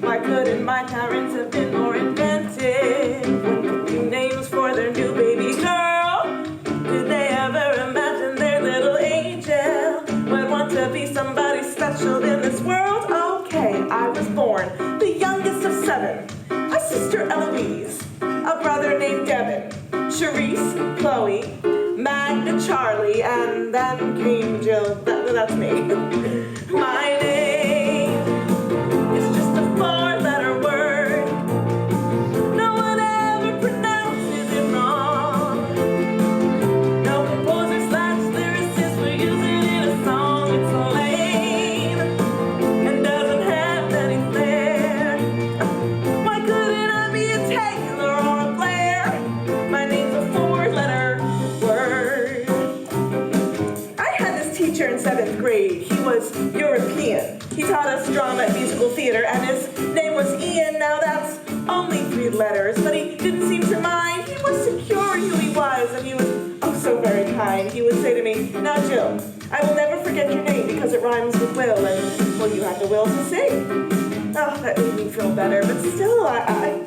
S3: Why couldn't my parents have been more inventive when picking names for their new baby girl? Did they ever imagine their little angel would want to be somebody special in this world? Okay, I was born the youngest of 7. A sister Eloise, a brother named Devin, Charisse, Chloe, Magda, Charlie, and then came Jill. That's me. My name is just a 4-letter word. No one ever pronounces it wrong. No composer slash lyricist will use it in a song. It's lame and doesn't have any flair. Why couldn't I be a Taylor or a Blair? My name's a 4-letter word. I had this teacher in 7th grade. He was European. He taught us drama and musical theater, and his name was Ian. Now that's only 3 letters, but he didn't seem to mind. He was secure in who he was, and he was oh so very kind. He would say to me, "Now Jill, I will never forget your name because it rhymes with will, and well, you have the will to sing." Oh, that made me feel better, but still, I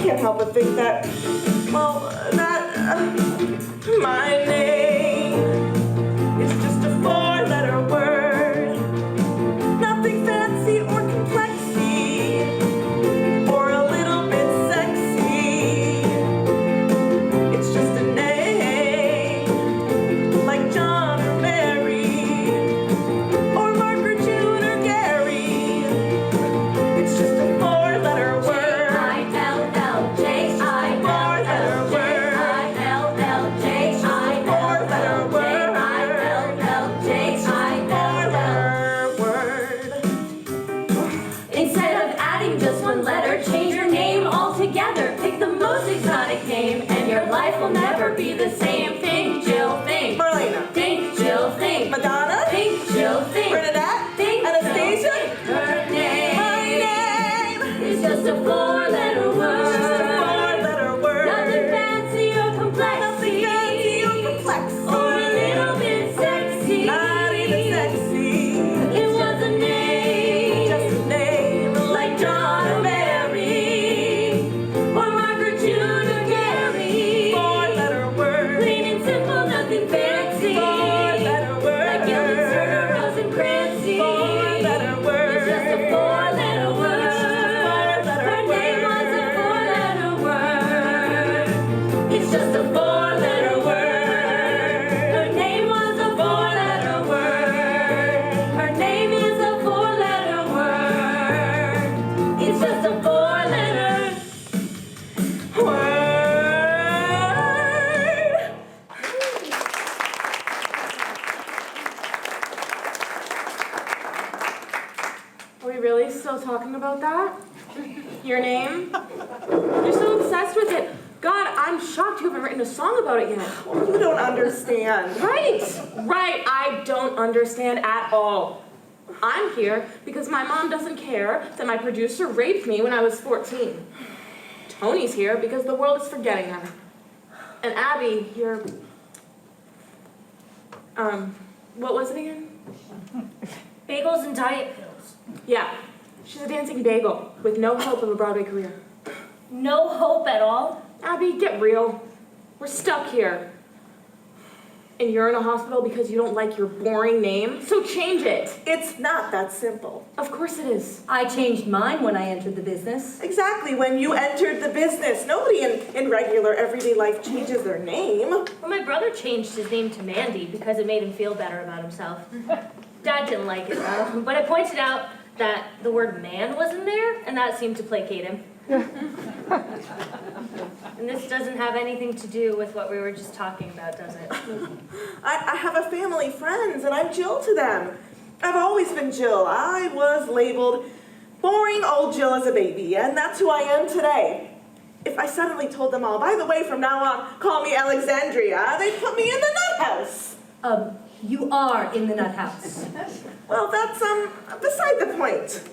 S3: can't help but think that, well, my name is just a 4-letter word. Nothing fancy or complexy, or a little bit sexy. It's just a name, like John or Mary, or Margaret, June or Gary. It's just a 4-letter word.
S1: Life will never be the same. Think, Jill, think.
S3: Marlena.
S1: Think, Jill, think.
S3: Madonna.
S1: Think, Jill, think.
S3: Bernadette.
S1: Think,
S3: Anastasia.
S1: her name.
S3: My name
S1: It's just a 4-letter word.
S3: is just a 4-letter word.
S1: Nothing fancy or complex.
S3: Nothing fancy or complex.
S1: Or a little bit sexy.
S3: Not even sexy.
S1: It was a name.
S3: Just a name
S1: Like John or Mary. Or Margaret, June or Gary.
S3: 4-letter word.
S1: Plain and simple, nothing fancy.
S3: 4-letter word.
S1: Like Gilbert, Turner, Rosencrantz.
S3: 4-letter word.
S1: It's just a 4-letter word. Her name was a 4-letter word. It's just a 4-letter word. Her name was a 4-letter word. Her name is a 4-letter word. It's just a 4-letter
S3: Word.
S4: Are we really still talking about that? Your name? You're so obsessed with it. God, I'm shocked you haven't written a song about it yet.
S3: You don't understand.
S4: Right, I don't understand at all. I'm here because my mom doesn't care that my producer raped me when I was 14. Tony's here because the world is forgetting her. And Abby, you're... what was it again?
S1: bagels and diet pills.
S4: Yeah, she's a dancing bagel with no hope of a Broadway career.
S1: No hope at all.
S4: Abby, get real. We're stuck here. And you're in a hospital because you don't like your boring name, so change it.
S3: It's not that simple.
S4: Of course it is.
S6: I changed mine when I entered the business.
S3: Exactly, when you entered the business. Nobody in regular everyday life changes their name.
S1: Well, my brother changed his name to Mandy because it made him feel better about himself. Dad didn't like it though, but I pointed out that the word man was in there, and that seemed to placate him. And this doesn't have anything to do with what we were just talking about, does it?
S3: I have a family, friends, and I'm Jill to them. I've always been Jill. I was labeled boring old Jill as a baby, and that's who I am today. If I suddenly told them all, by the way, from now on, call me Alexandria, they'd put me in the nut house.
S6: You are in the nut house.
S3: Well, that's, beside the point.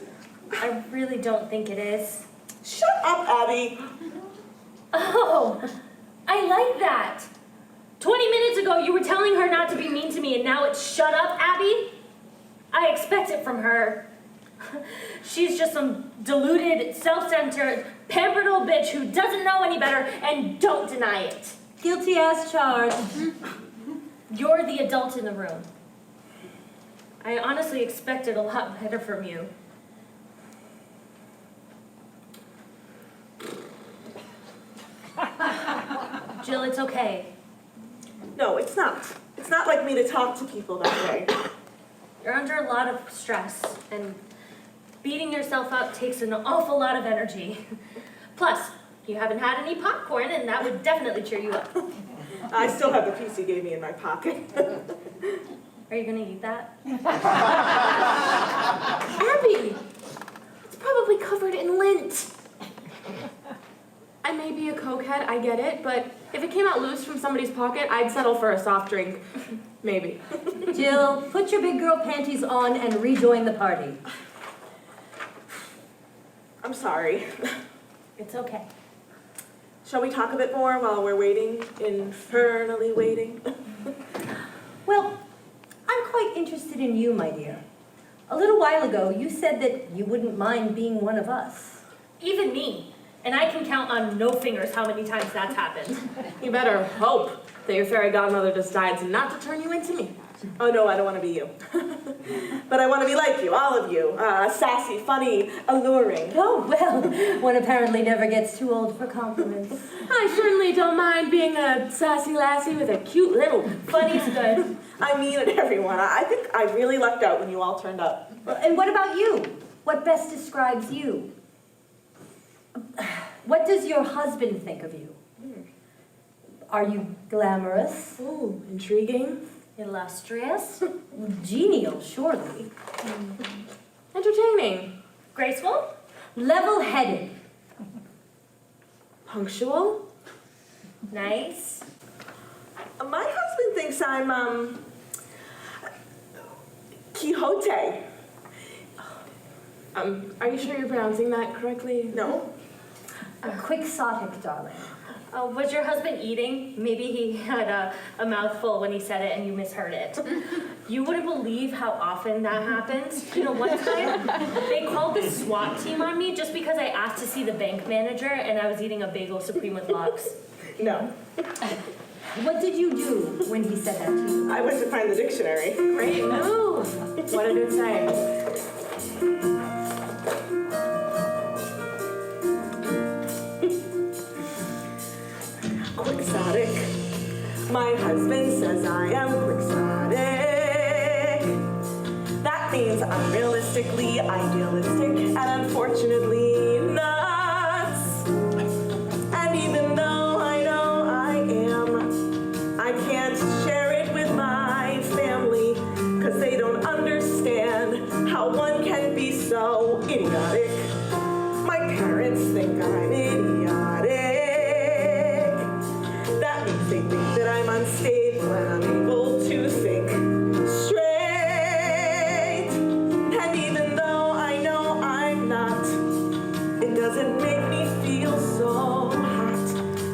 S1: I really don't think it is.
S3: Shut up, Abby.
S1: Oh, I like that. 20 minutes ago, you were telling her not to be mean to me, and now it's shut up, Abby? I expect it from her. She's just some deluded, self-centered, pampered old bitch who doesn't know any better, and don't deny it.
S6: Guilty as charged.
S1: You're the adult in the room. I honestly expected a lot better from you. Jill, it's okay.
S3: No, it's not. It's not like me to talk to people that way.
S1: You're under a lot of stress, and beating yourself up takes an awful lot of energy. Plus, you haven't had any popcorn, and that would definitely cheer you up.
S3: I still have the piece you gave me in my pocket.
S1: Are you gonna eat that?
S4: Abby! It's probably covered in lint. I may be a cokehead, I get it, but if it came out loose from somebody's pocket, I'd settle for a soft drink. Maybe.
S6: Jill, put your big girl panties on and rejoin the party.
S3: I'm sorry.
S1: It's okay.
S3: Shall we talk a bit more while we're waiting? Infernally waiting?
S6: Well, I'm quite interested in you, my dear. A little while ago, you said that you wouldn't mind being one of us.
S1: Even me. And I can count on no fingers how many times that's happened.
S4: You better hope that your fairy godmother decides not to turn you into me.
S3: Oh no, I don't want to be you. But I want to be like you, all of you. Sassy, funny, alluring.
S6: Oh, well, one apparently never gets too old for compliments.
S4: I certainly don't mind being a sassy lassie with a cute little...
S1: Funny's good.
S3: I mean it, everyone. I think I really lucked out when you all turned up.
S6: And what about you? What best describes you? What does your husband think of you? Are you glamorous?
S4: Ooh, intriguing.
S1: Illustrious.
S6: Genial, surely.
S4: Entertaining.
S1: Graceful.
S6: Level-headed.
S4: Punctual.
S1: Nice.
S3: My husband thinks I'm, Quixote.
S4: Are you sure you're pronouncing that correctly?
S3: No?
S6: Quixotic, darling.
S1: Was your husband eating? Maybe he had a mouthful when he said it and you misheard it. You wouldn't believe how often that happens. You know, one time they called the SWAT team on me just because I asked to see the bank manager and I was eating a bagel supreme with lox.
S3: No.
S6: What did you do when he said that to you?
S3: I went to find the dictionary.
S4: Great move. What did it say?
S3: Quixotic. My husband says I am quixotic. That means unrealistically idealistic and unfortunately nuts. And even though I know I am, I can't share it with my family because they don't understand how one can be so idiotic. My parents think I'm idiotic. They think that I'm unstable and unable to think straight. And even though I know I'm not, it doesn't make me feel so hot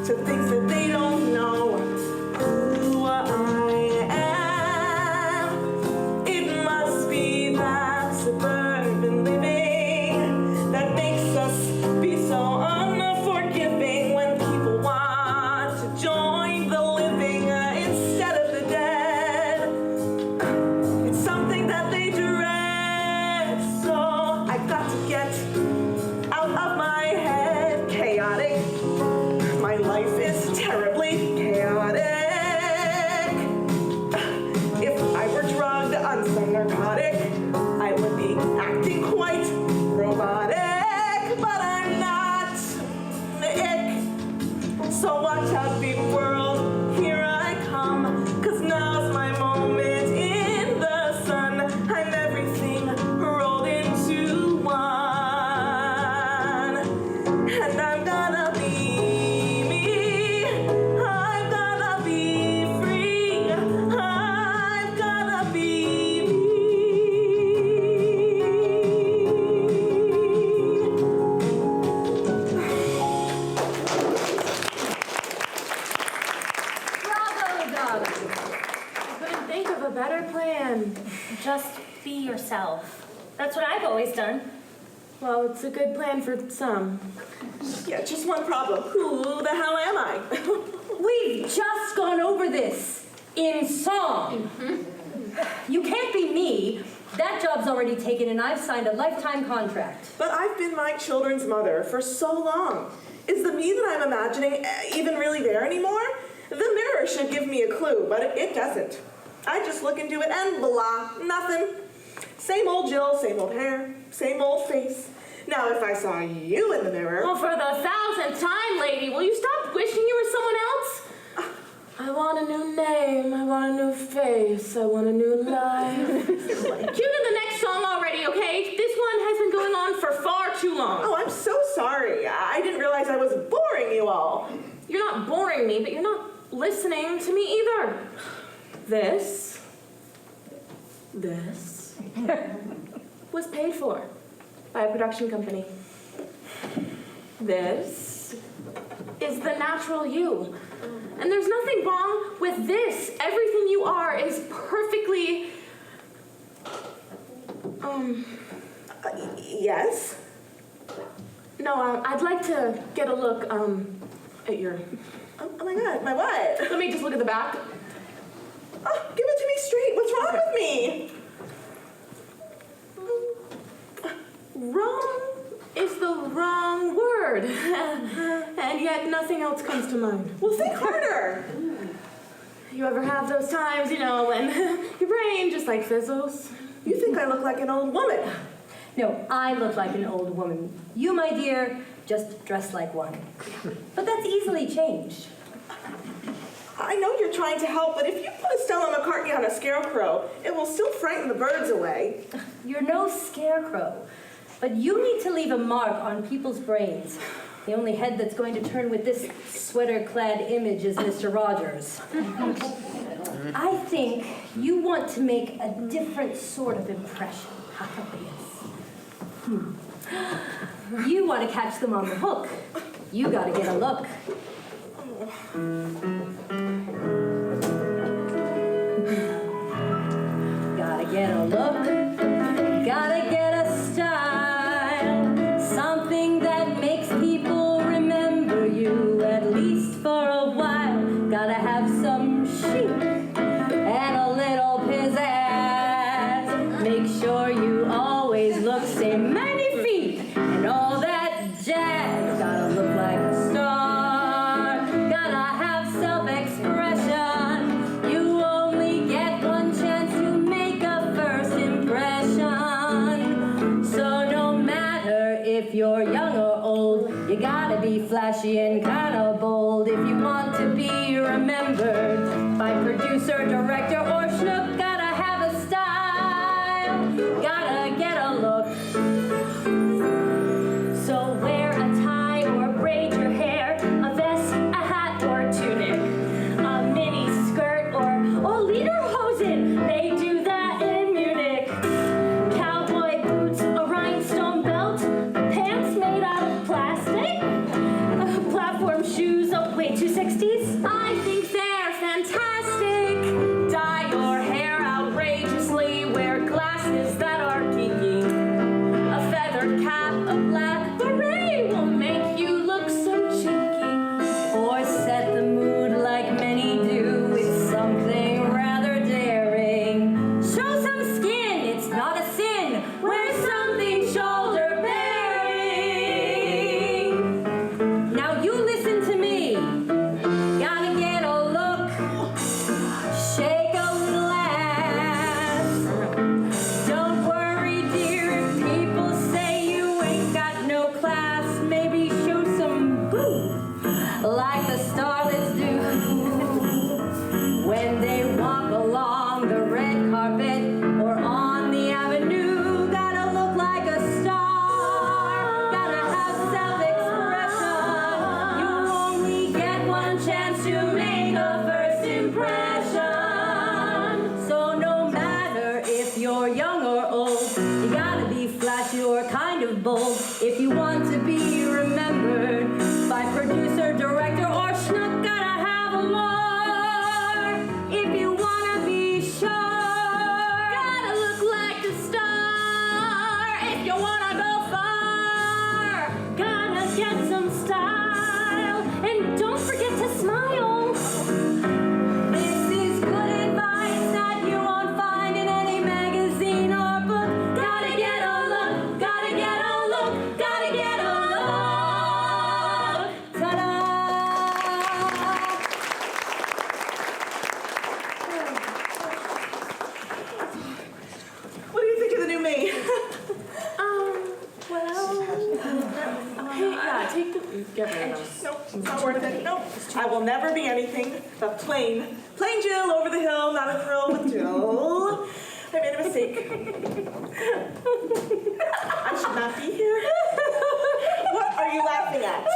S3: to think that they don't know who I am. It must be that suburban living that makes us be so unforgiving when people want to join. Out of my head, chaotic.
S1: yourself. That's what I've always done.
S4: Well, it's a good plan for some.
S3: Yeah, just one problem. Who the hell am I?
S6: We've just gone over this in song. You can't be me. That job's already taken and I've signed a lifetime contract.
S3: But I've been my children's mother for so long. Is the me that I'm imagining even really there anymore? The mirror should give me a clue, but it doesn't. I just look into it and blah, nothing. Same old Jill, same old hair, same old face. Now if I saw you in the mirror...
S4: Well, for the 1000th time, lady, will you stop wishing you were someone else? I want a new name, I want a new face, I want a new life. Cue to the next song already, okay? This one has been going on for far too long.
S3: Oh, I'm so sorry. I didn't realize I was boring you all.
S4: You're not boring me, but you're not listening to me either. This was paid for by a production company. This is the natural you. And there's nothing wrong with this. Everything you are is perfectly...
S3: Yes?
S4: No, I'd like to get a look, at your...
S3: Oh my God, my what?
S4: Let me just look at the back.
S3: Oh, give it to me straight. What's wrong with me?
S4: Wrong is the wrong word. And yet nothing else comes to mind.
S3: Well, think harder.
S4: You ever have those times, you know, when your brain just like fizzles?
S3: You think I look like an old woman.
S6: No, I look like an old woman. You, my dear, just dress like one. But that's easily changed.
S3: I know you're trying to help, but if you put a Stella McCartney on a scarecrow, it will still frighten the birds away.
S6: You're no scarecrow, but you need to leave a mark on people's brains. The only head that's going to turn with this sweater-clad image is Mr. Rogers. I think you want to make a different sort of impression. You want to catch them on the hook. You gotta get a look. Gotta get a look. Gotta get a style. Something that makes people remember you, at least for a while. Gotta have some chic and a little pizzazz. Make sure you always look same magnifique and all that jazz. Gotta look like a star. Gotta have self-expression. You only get one chance to make a first impression. So no matter if you're young or old, you gotta be flashy and kinda bold if you want to be remembered by producer, director, or schnook. Gotta have a style. Gotta get a look.
S1: So wear a tie or braid your hair, a vest, a hat or tunic, a mini skirt or lederhosen. They do that in Munich. Cowboy boots, a rhinestone belt, pants made out of plastic, platform shoes. Oh wait, 260s? I think they're fantastic. Dye your hair
S4: Get rid of them.
S3: Nope, it's not worth it. Nope. I will never be anything but plain Jill over the hill, not a thrill with Jill. I made a mistake. I should not be here. What are you laughing at?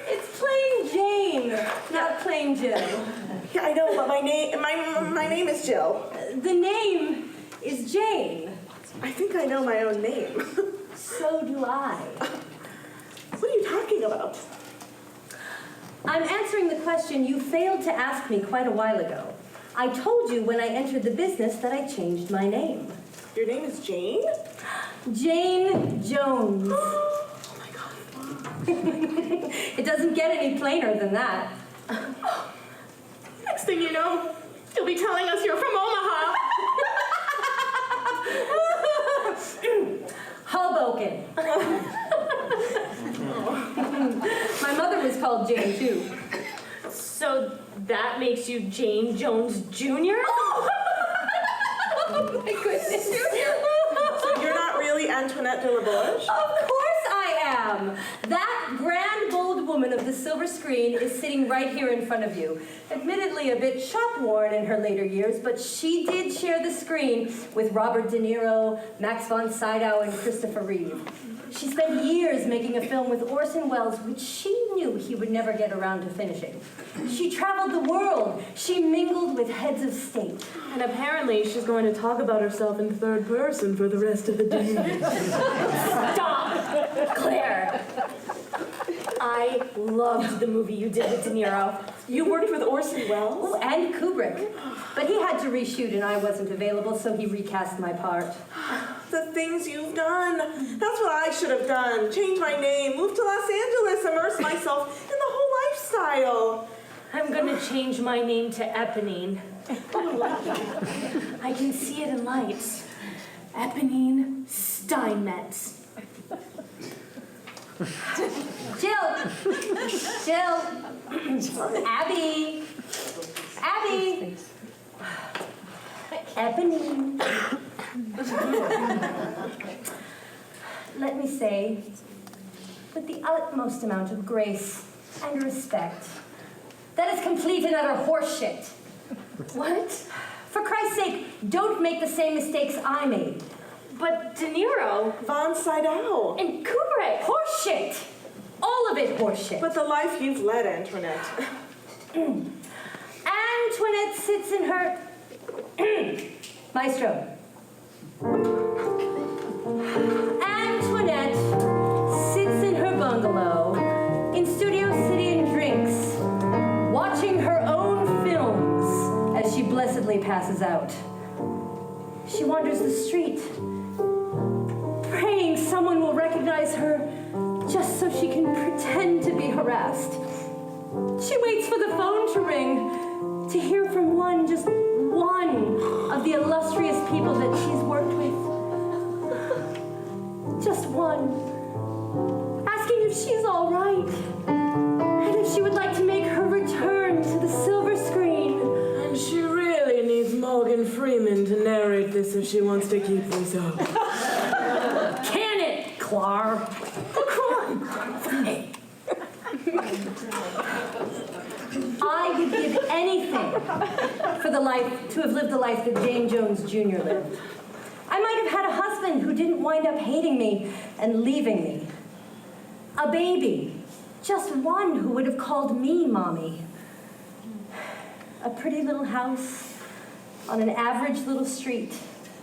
S6: It's plain Jane, not plain Jill.
S3: Yeah, I know, but my name is Jill.
S6: The name is Jane.
S3: I think I know my own name.
S6: So do I.
S3: What are you talking about?
S6: I'm answering the question you failed to ask me quite a while ago. I told you when I entered the business that I changed my name.
S3: Your name is Jane?
S6: Jane Jones.
S3: Oh my God.
S6: It doesn't get any plainer than that.
S4: Next thing you know, you'll be telling us you're from Omaha.
S6: Hoboken. My mother was called Jane, too.
S1: So that makes you Jane Jones Jr.?
S6: Oh, my goodness.
S3: So you're not really Antoinette de la Borge?
S6: Of course I am. That grand, bold woman of the silver screen is sitting right here in front of you. Admittedly a bit shop-worn in her later years, but she did share the screen with Robert De Niro, Max von Sydow, and Christopher Reeve. She spent years making a film with Orson Welles, which she knew he would never get around to finishing. She traveled the world. She mingled with heads of state.
S4: And apparently she's going to talk about herself in third person for the rest of the day.
S1: Stop! Claire! I loved the movie you did with De Niro.
S3: You worked with Orson Welles?
S6: Oh, and Kubrick. But he had to reshoot and I wasn't available, so he recast my part.
S3: The things you've done. That's what I should have done. Change my name, move to Los Angeles, immerse myself in the whole lifestyle.
S1: I'm gonna change my name to Eponine. I can see it in lights. Eponine Steinmetz.
S6: Jill! Abby! Eponine. Let me say, with the utmost amount of grace and respect, that is complete and utter horseshit.
S1: What?
S6: For Christ's sake, don't make the same mistakes I made.
S1: But De Niro
S3: Von Sydow.
S1: and Kubrick.
S6: Horseshit! All of it horseshit.
S3: But the life you've led, Antoinette.
S6: Antoinette sits in her... Maestro. Antoinette sits in her bungalow in Studio City and drinks, watching her own films as she blessedly passes out. She wanders the street, praying someone will recognize her just so she can pretend to be harassed. She waits for the phone to ring to hear from just one of the illustrious people that she's worked with. Just one. Asking if she's all right. And if she would like to make her return to the silver screen.
S4: And she really needs Morgan Freeman to narrate this if she wants to keep this up.
S6: Can it, Clar? I would give anything for to have lived the life that Jane Jones Jr. lived. I might have had a husband who didn't wind up hating me and leaving me. A baby, just one who would have called me mommy. A pretty little house on an average little street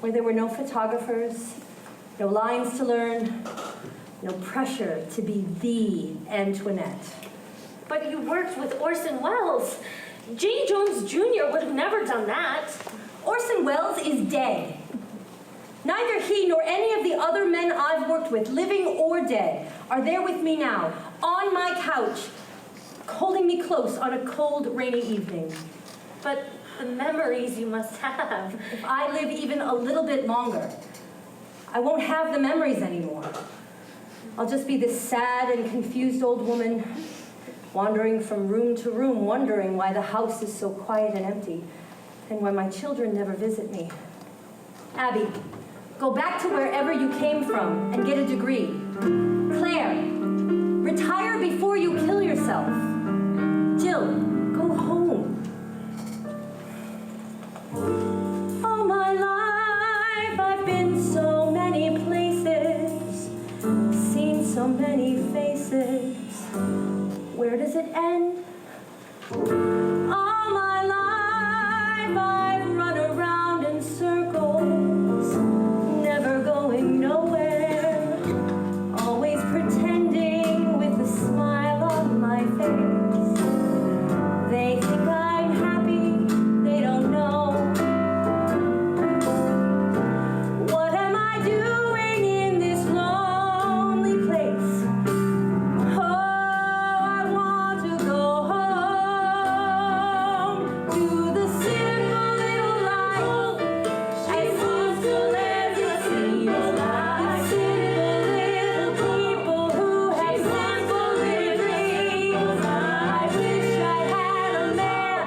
S6: where there were no photographers, no lines to learn, no pressure to be the Antoinette.
S1: But you worked with Orson Welles. Jane Jones Jr. would have never done that.
S6: Orson Welles is dead. Neither he nor any of the other men I've worked with, living or dead, are there with me now, on my couch, holding me close on a cold, rainy evening.
S1: But the memories you must have.
S6: If I live even a little bit longer, I won't have the memories anymore. I'll just be this sad and confused old woman, wandering from room to room, wondering why the house is so quiet and empty, and why my children never visit me. Abby, go back to wherever you came from and get a degree. Claire, many faces. Where does it end? All my life I've run around in circles, never going nowhere, always pretending with a smile on my face. They think I'm happy, they don't know. What am I doing in this lonely place? Oh, I want to go home to the simple little life I used to live. It seems like simple little people who have simple little dreams. I wish I had a man.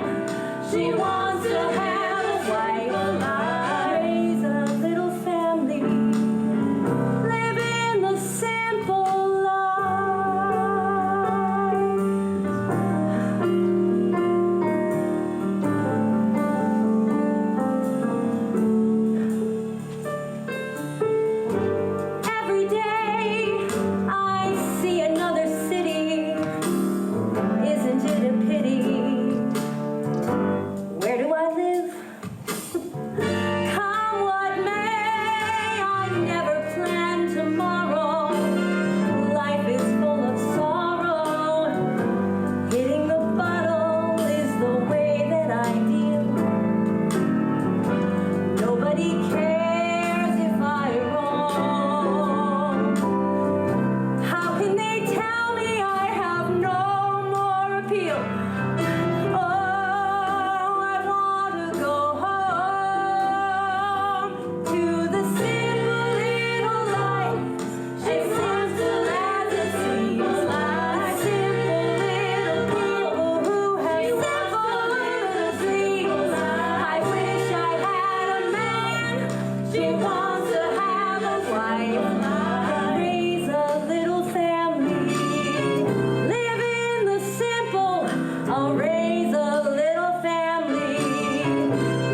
S6: She wants to have a wife. Raise a little family, live in the simple life. Every day I see another city. Isn't it a pity? Where do I live? Come what may, I never plan tomorrow. Life is full of sorrow. Hitting the bottle is the way that I deal. Nobody cares if I roam. How can they tell me I have no more appeal? Oh, I want to go home to the simple little life. As simple as it seems like simple little people who have simple little dreams. I wish I had a man. She wants to have a wife. Raise a little family. Live in the simple. I'll raise a little family.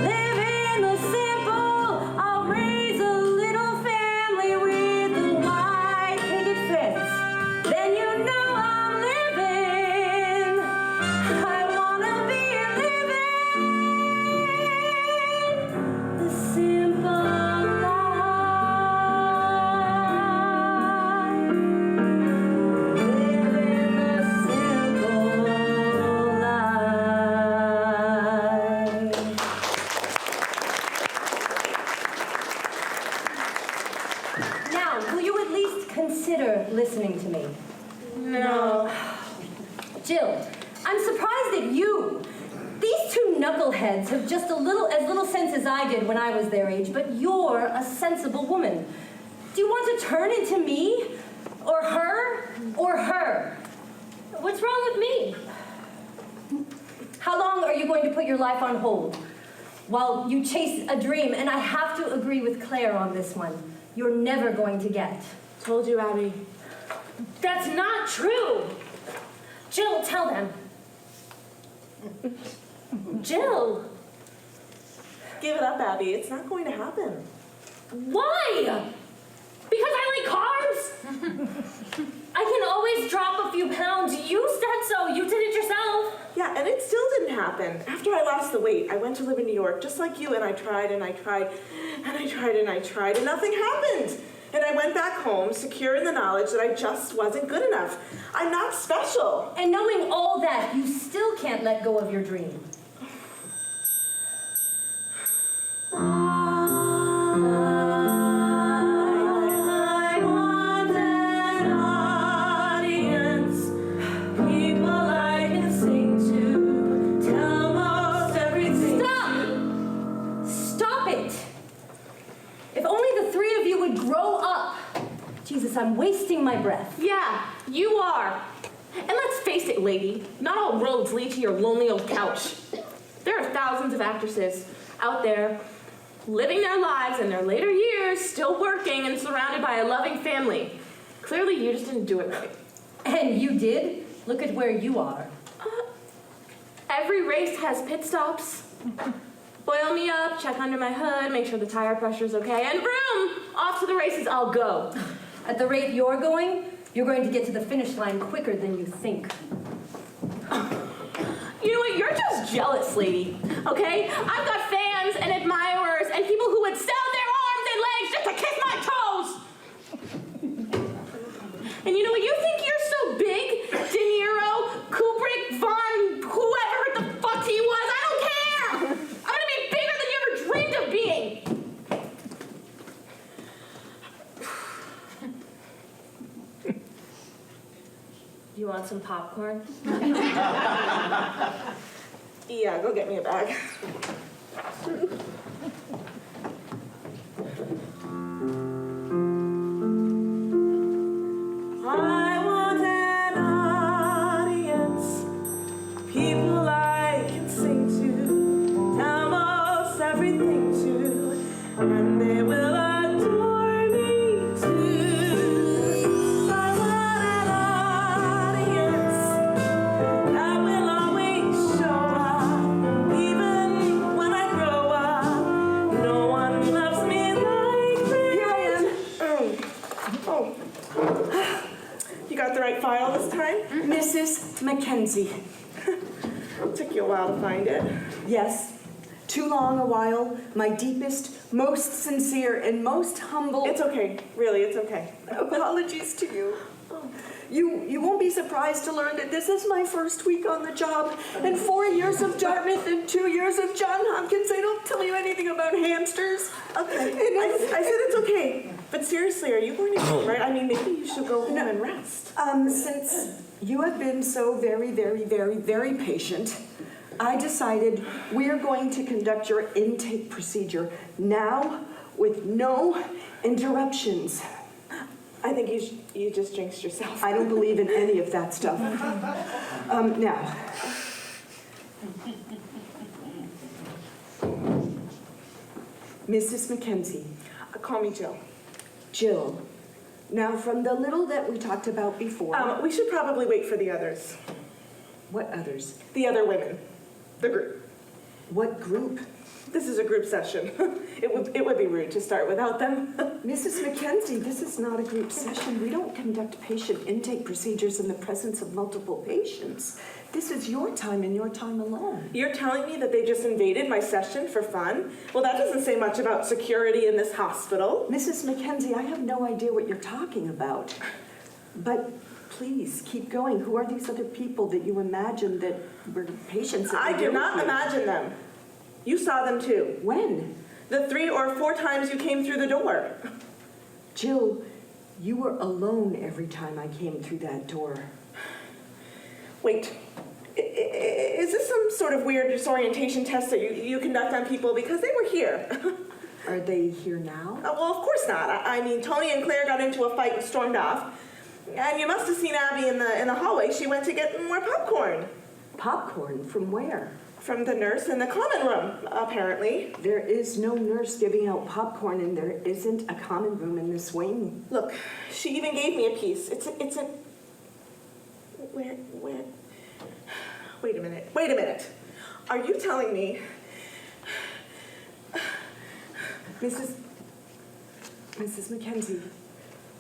S6: Live in the simple. I'll raise a little family with the white picket fence. Then you know I'm living. I wanna be living the simple life. Live in the simple life. Now, will you at least consider listening to me?
S4: No.
S6: Jill, I'm surprised at you. These two knuckleheads have just as little sense as I did when I was their age, but you're a sensible woman. Do you want to turn into me? Or her? Or her?
S4: What's wrong with me?
S6: How long are you going to put your life on hold? While you chase a dream, and I have to agree with Claire on this one. You're never going to get.
S4: Told you, Abby. That's not true. Jill, tell them. Jill,
S3: Give it up, Abby. It's not going to happen.
S4: why? Because I like carbs? I can always drop a few pounds. You said so. You did it yourself.
S3: Yeah, and it still didn't happen. After I lost the weight, I went to live in New York just like you, and I tried and I tried and I tried and I tried, and nothing happened. And I went back home, secure in the knowledge that I just wasn't good enough. I'm not special.
S6: And knowing all that, you still can't let go of your dream. I want an audience, people I can sing to, tell most everything. Stop it! If only the three of you would grow up. Jesus, I'm wasting my breath.
S4: Yeah, you are. And let's face it, lady, not all roads lead to your lonely old couch. There are thousands of actresses out there living their lives in their later years, still working and surrounded by a loving family. Clearly, you just didn't do it right.
S6: And you did? Look at where you are.
S4: Every race has pit stops. Boil me up, check under my hood, make sure the tire pressure's okay, and boom! Off to the races I'll go.
S6: At the rate you're going, You're going to get to the finish line quicker than you think.
S4: You know what? You're just jealous, lady. Okay? I've got fans and admirers and people who would sell their arms and legs just to kiss my toes. And you know what? You think you're so big? De Niro, Kubrick, Von, whoever the fuck he was. I don't care. I'm gonna be bigger than you ever dreamed of being. You want some popcorn?
S3: Yeah, go get me a bag. I want an audience, people I can sing to, tell most everything to, and they will adore me too. I want an audience that will always show up, even when I grow up. No one loves me like me. Here I am. Oh. You got the right file this time?
S2: Mrs. Mackenzie.
S3: Took you a while to find it.
S2: Yes, too long a while. My deepest, most sincere, and most humble
S3: It's okay. Really, it's okay.
S2: apologies to you. You won't be surprised to learn that this is my first week on the job, and 4 years of Dartmouth and 2 years of John Hopkins. I don't tell you anything about hamsters.
S3: Okay. I said it's okay. But seriously, are you going to eat, right? I mean, maybe you should go home and rest.
S2: Since you have been so very, very, very, very patient, I decided we're going to conduct your intake procedure now with no interruptions.
S3: I think you just jinxed yourself.
S2: I don't believe in any of that stuff. Now. Mrs. Mackenzie.
S3: Call me Jill.
S2: Jill. Now, from the little that we talked about before.
S3: We should probably wait for the others.
S2: What others?
S3: The other women. The group.
S2: What group?
S3: This is a group session. It would be rude to start without them.
S2: Mrs. Mackenzie, this is not a group session. We don't conduct patient intake procedures in the presence of multiple patients. This is your time and your time alone.
S3: You're telling me that they just invaded my session for fun? Well, that doesn't say much about security in this hospital.
S2: Mrs. Mackenzie, I have no idea what you're talking about. But please, keep going. Who are these other people that you imagine that were patients?
S3: I did not imagine them. You saw them too.
S2: When?
S3: The 3 or 4 times you came through the door.
S2: Jill, you were alone every time I came through that door.
S3: Wait, is this some sort of weird disorientation test that you conduct on people? Because they were here.
S2: Are they here now?
S3: Well, of course not. I mean, Tony and Claire got into a fight and stormed off. And you must have seen Abby in the hallway. She went to get more popcorn.
S2: Popcorn? From where?
S3: From the nurse in the common room, apparently.
S2: There is no nurse giving out popcorn, and there isn't a common room in this wing.
S3: Look, she even gave me a piece. It's a... Where... Wait a minute. Are you telling me...
S2: Mrs. Mackenzie,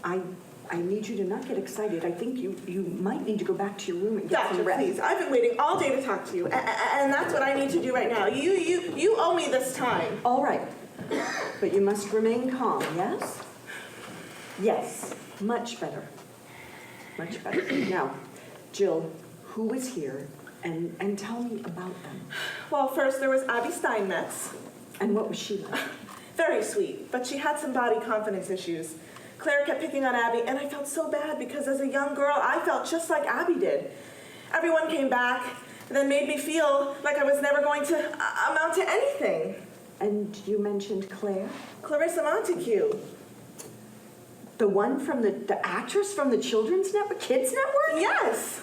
S2: I need you to not get excited. I think you might need to go back to your room and get
S3: Doctor,
S2: some rest.
S3: please, I've been waiting all day to talk to you, and that's what I need to do right now. You owe me this time.
S2: All right, but you must remain calm, yes? Yes, much better. Much better. Now, Jill, who was here, and tell me about them.
S3: Well, first there was Abby Steinmetz.
S2: And what was she like?
S3: Very sweet, but she had some body confidence issues. Claire kept picking on Abby, and I felt so bad because as a young girl, I felt just like Abby did. Everyone came back, and then made me feel like I was never going to amount to anything.
S2: And you mentioned Claire?
S3: Clarissa Montague.
S2: The one from the actress from the Children's Network, Kids Network?
S3: Yes.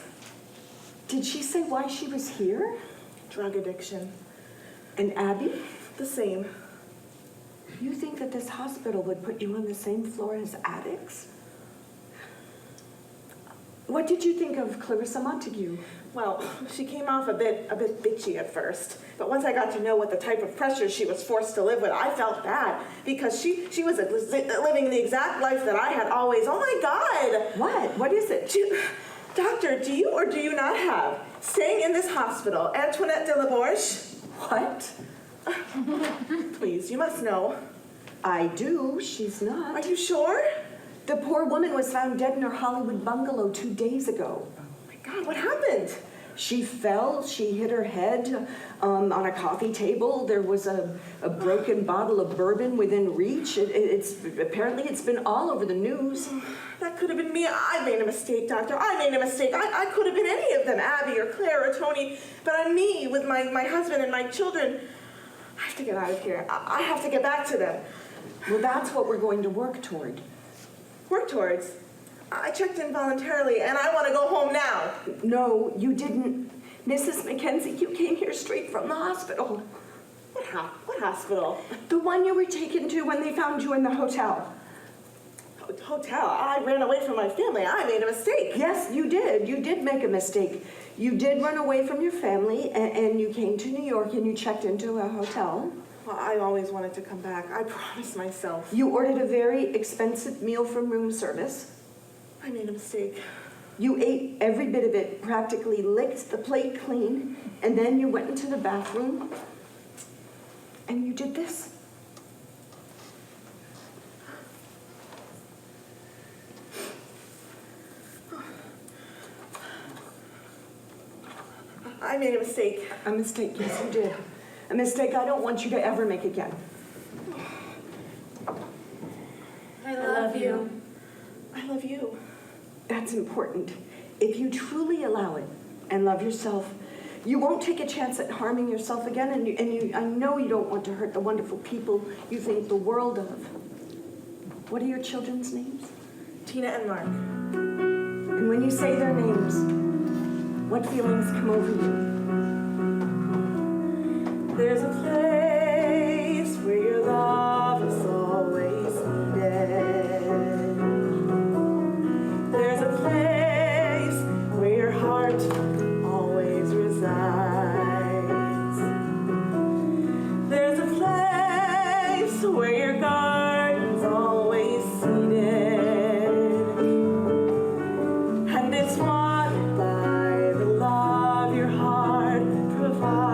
S2: Did she say why she was here?
S3: Drug addiction.
S2: And Abby?
S3: The same.
S2: You think that this hospital would put you on the same floor as addicts? What did you think of Clarissa Montague?
S3: Well, she came off a bit bitchy at first, but once I got to know what the type of pressure she was forced to live with, I felt bad because she was living the exact life that I had always. Oh my God!
S2: What? What is it?
S3: Doctor, do you or do you not have staying in this hospital Antoinette de la Borge?
S2: What?
S3: Please, you must know.
S2: I do. She's not.
S3: Are you sure?
S2: The poor woman was found dead in her Hollywood bungalow 2 days ago.
S3: Oh my God, what happened?
S2: She fell, she hit her head on a coffee table. There was a broken bottle of bourbon within reach. Apparently it's been all over the news.
S3: That could have been me. I made a mistake, Doctor. I made a mistake. I could have been any of them, Abby or Claire or Tony. But I'm me with my husband and my children. I have to get out of here. I have to get back to them.
S2: Well, that's what we're going to work toward.
S3: Work towards? I checked in voluntarily and I want to go home now.
S2: No, you didn't. Mrs. Mackenzie, you came here straight from the hospital.
S3: What hospital?
S2: The one you were taken to when they found you in the hotel.
S3: Hotel? I ran away from my family. I made a mistake.
S2: Yes, you did. You did make a mistake. You did run away from your family, and you came to New York and you checked into a hotel.
S3: Well, I always wanted to come back. I promised myself.
S2: You ordered a very expensive meal from room service.
S3: I made a mistake.
S2: You ate every bit of it, practically licked the plate clean, and then you went into the bathroom and you did this.
S3: I made a mistake.
S2: A mistake, yes, you did. A mistake I don't want you to ever make again.
S1: I love you.
S3: I love you.
S2: That's important. If you truly allow it and love yourself, you won't take a chance at harming yourself again, and I know you don't want to hurt the wonderful people you think the world of. What are your children's names?
S3: Tina and Mark.
S2: And when you say their names, what feelings come over you?
S3: There's a place where your love is always needed. There's a place where your heart always resides. There's a place where your garden's always seeded. And it's watered by the love your heart provides.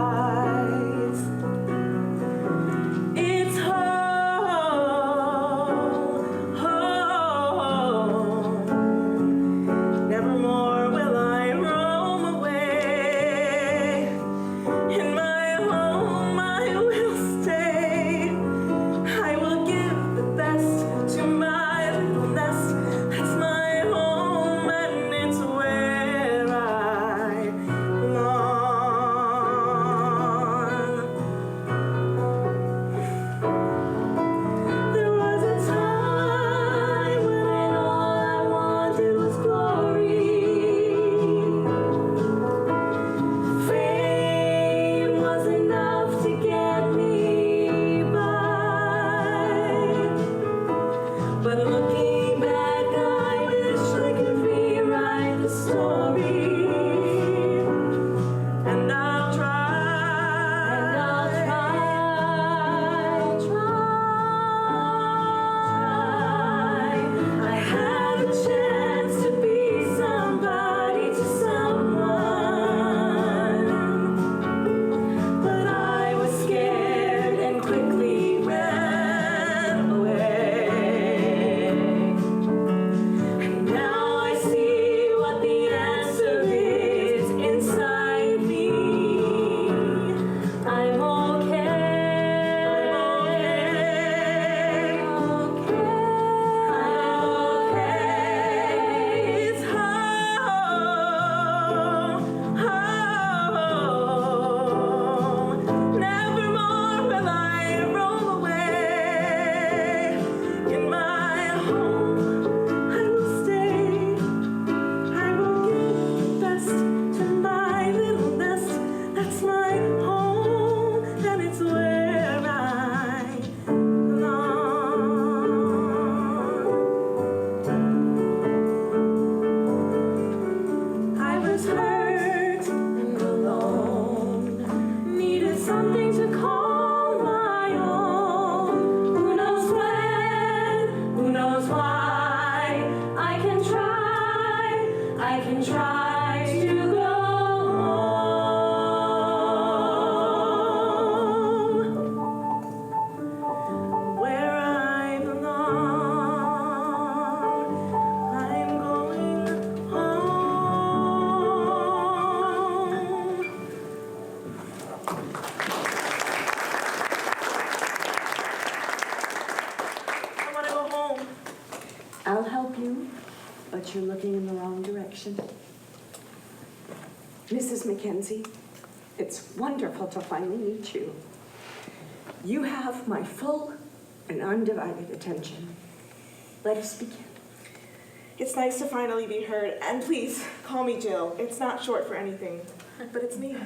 S1: can try to go home, where I belong. I'm going home. I want to go home.
S2: I'll help you, but you're looking in the wrong direction. Mrs. Mackenzie, it's wonderful to finally meet you. You have my full and undivided attention. Let us begin.
S3: It's nice to finally be heard, and please call me Jill. It's not short for anything, but it's me.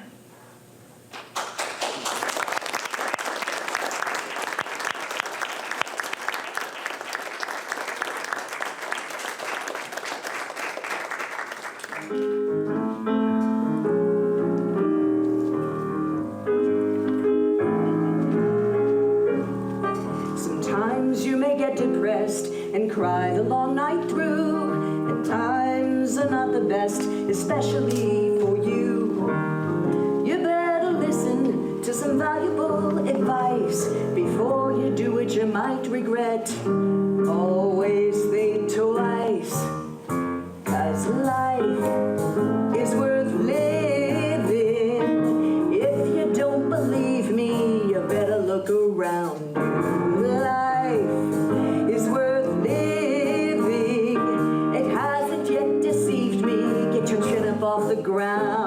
S2: Sometimes you may get depressed and cry the long night through, and times are not the best, especially for you. You better listen to some valuable advice before you do what you might regret. Always think twice, 'cause life is worth living. If you don't believe me, you better look around. Life is worth living. It hasn't yet deceived me. Get your chin up off the ground.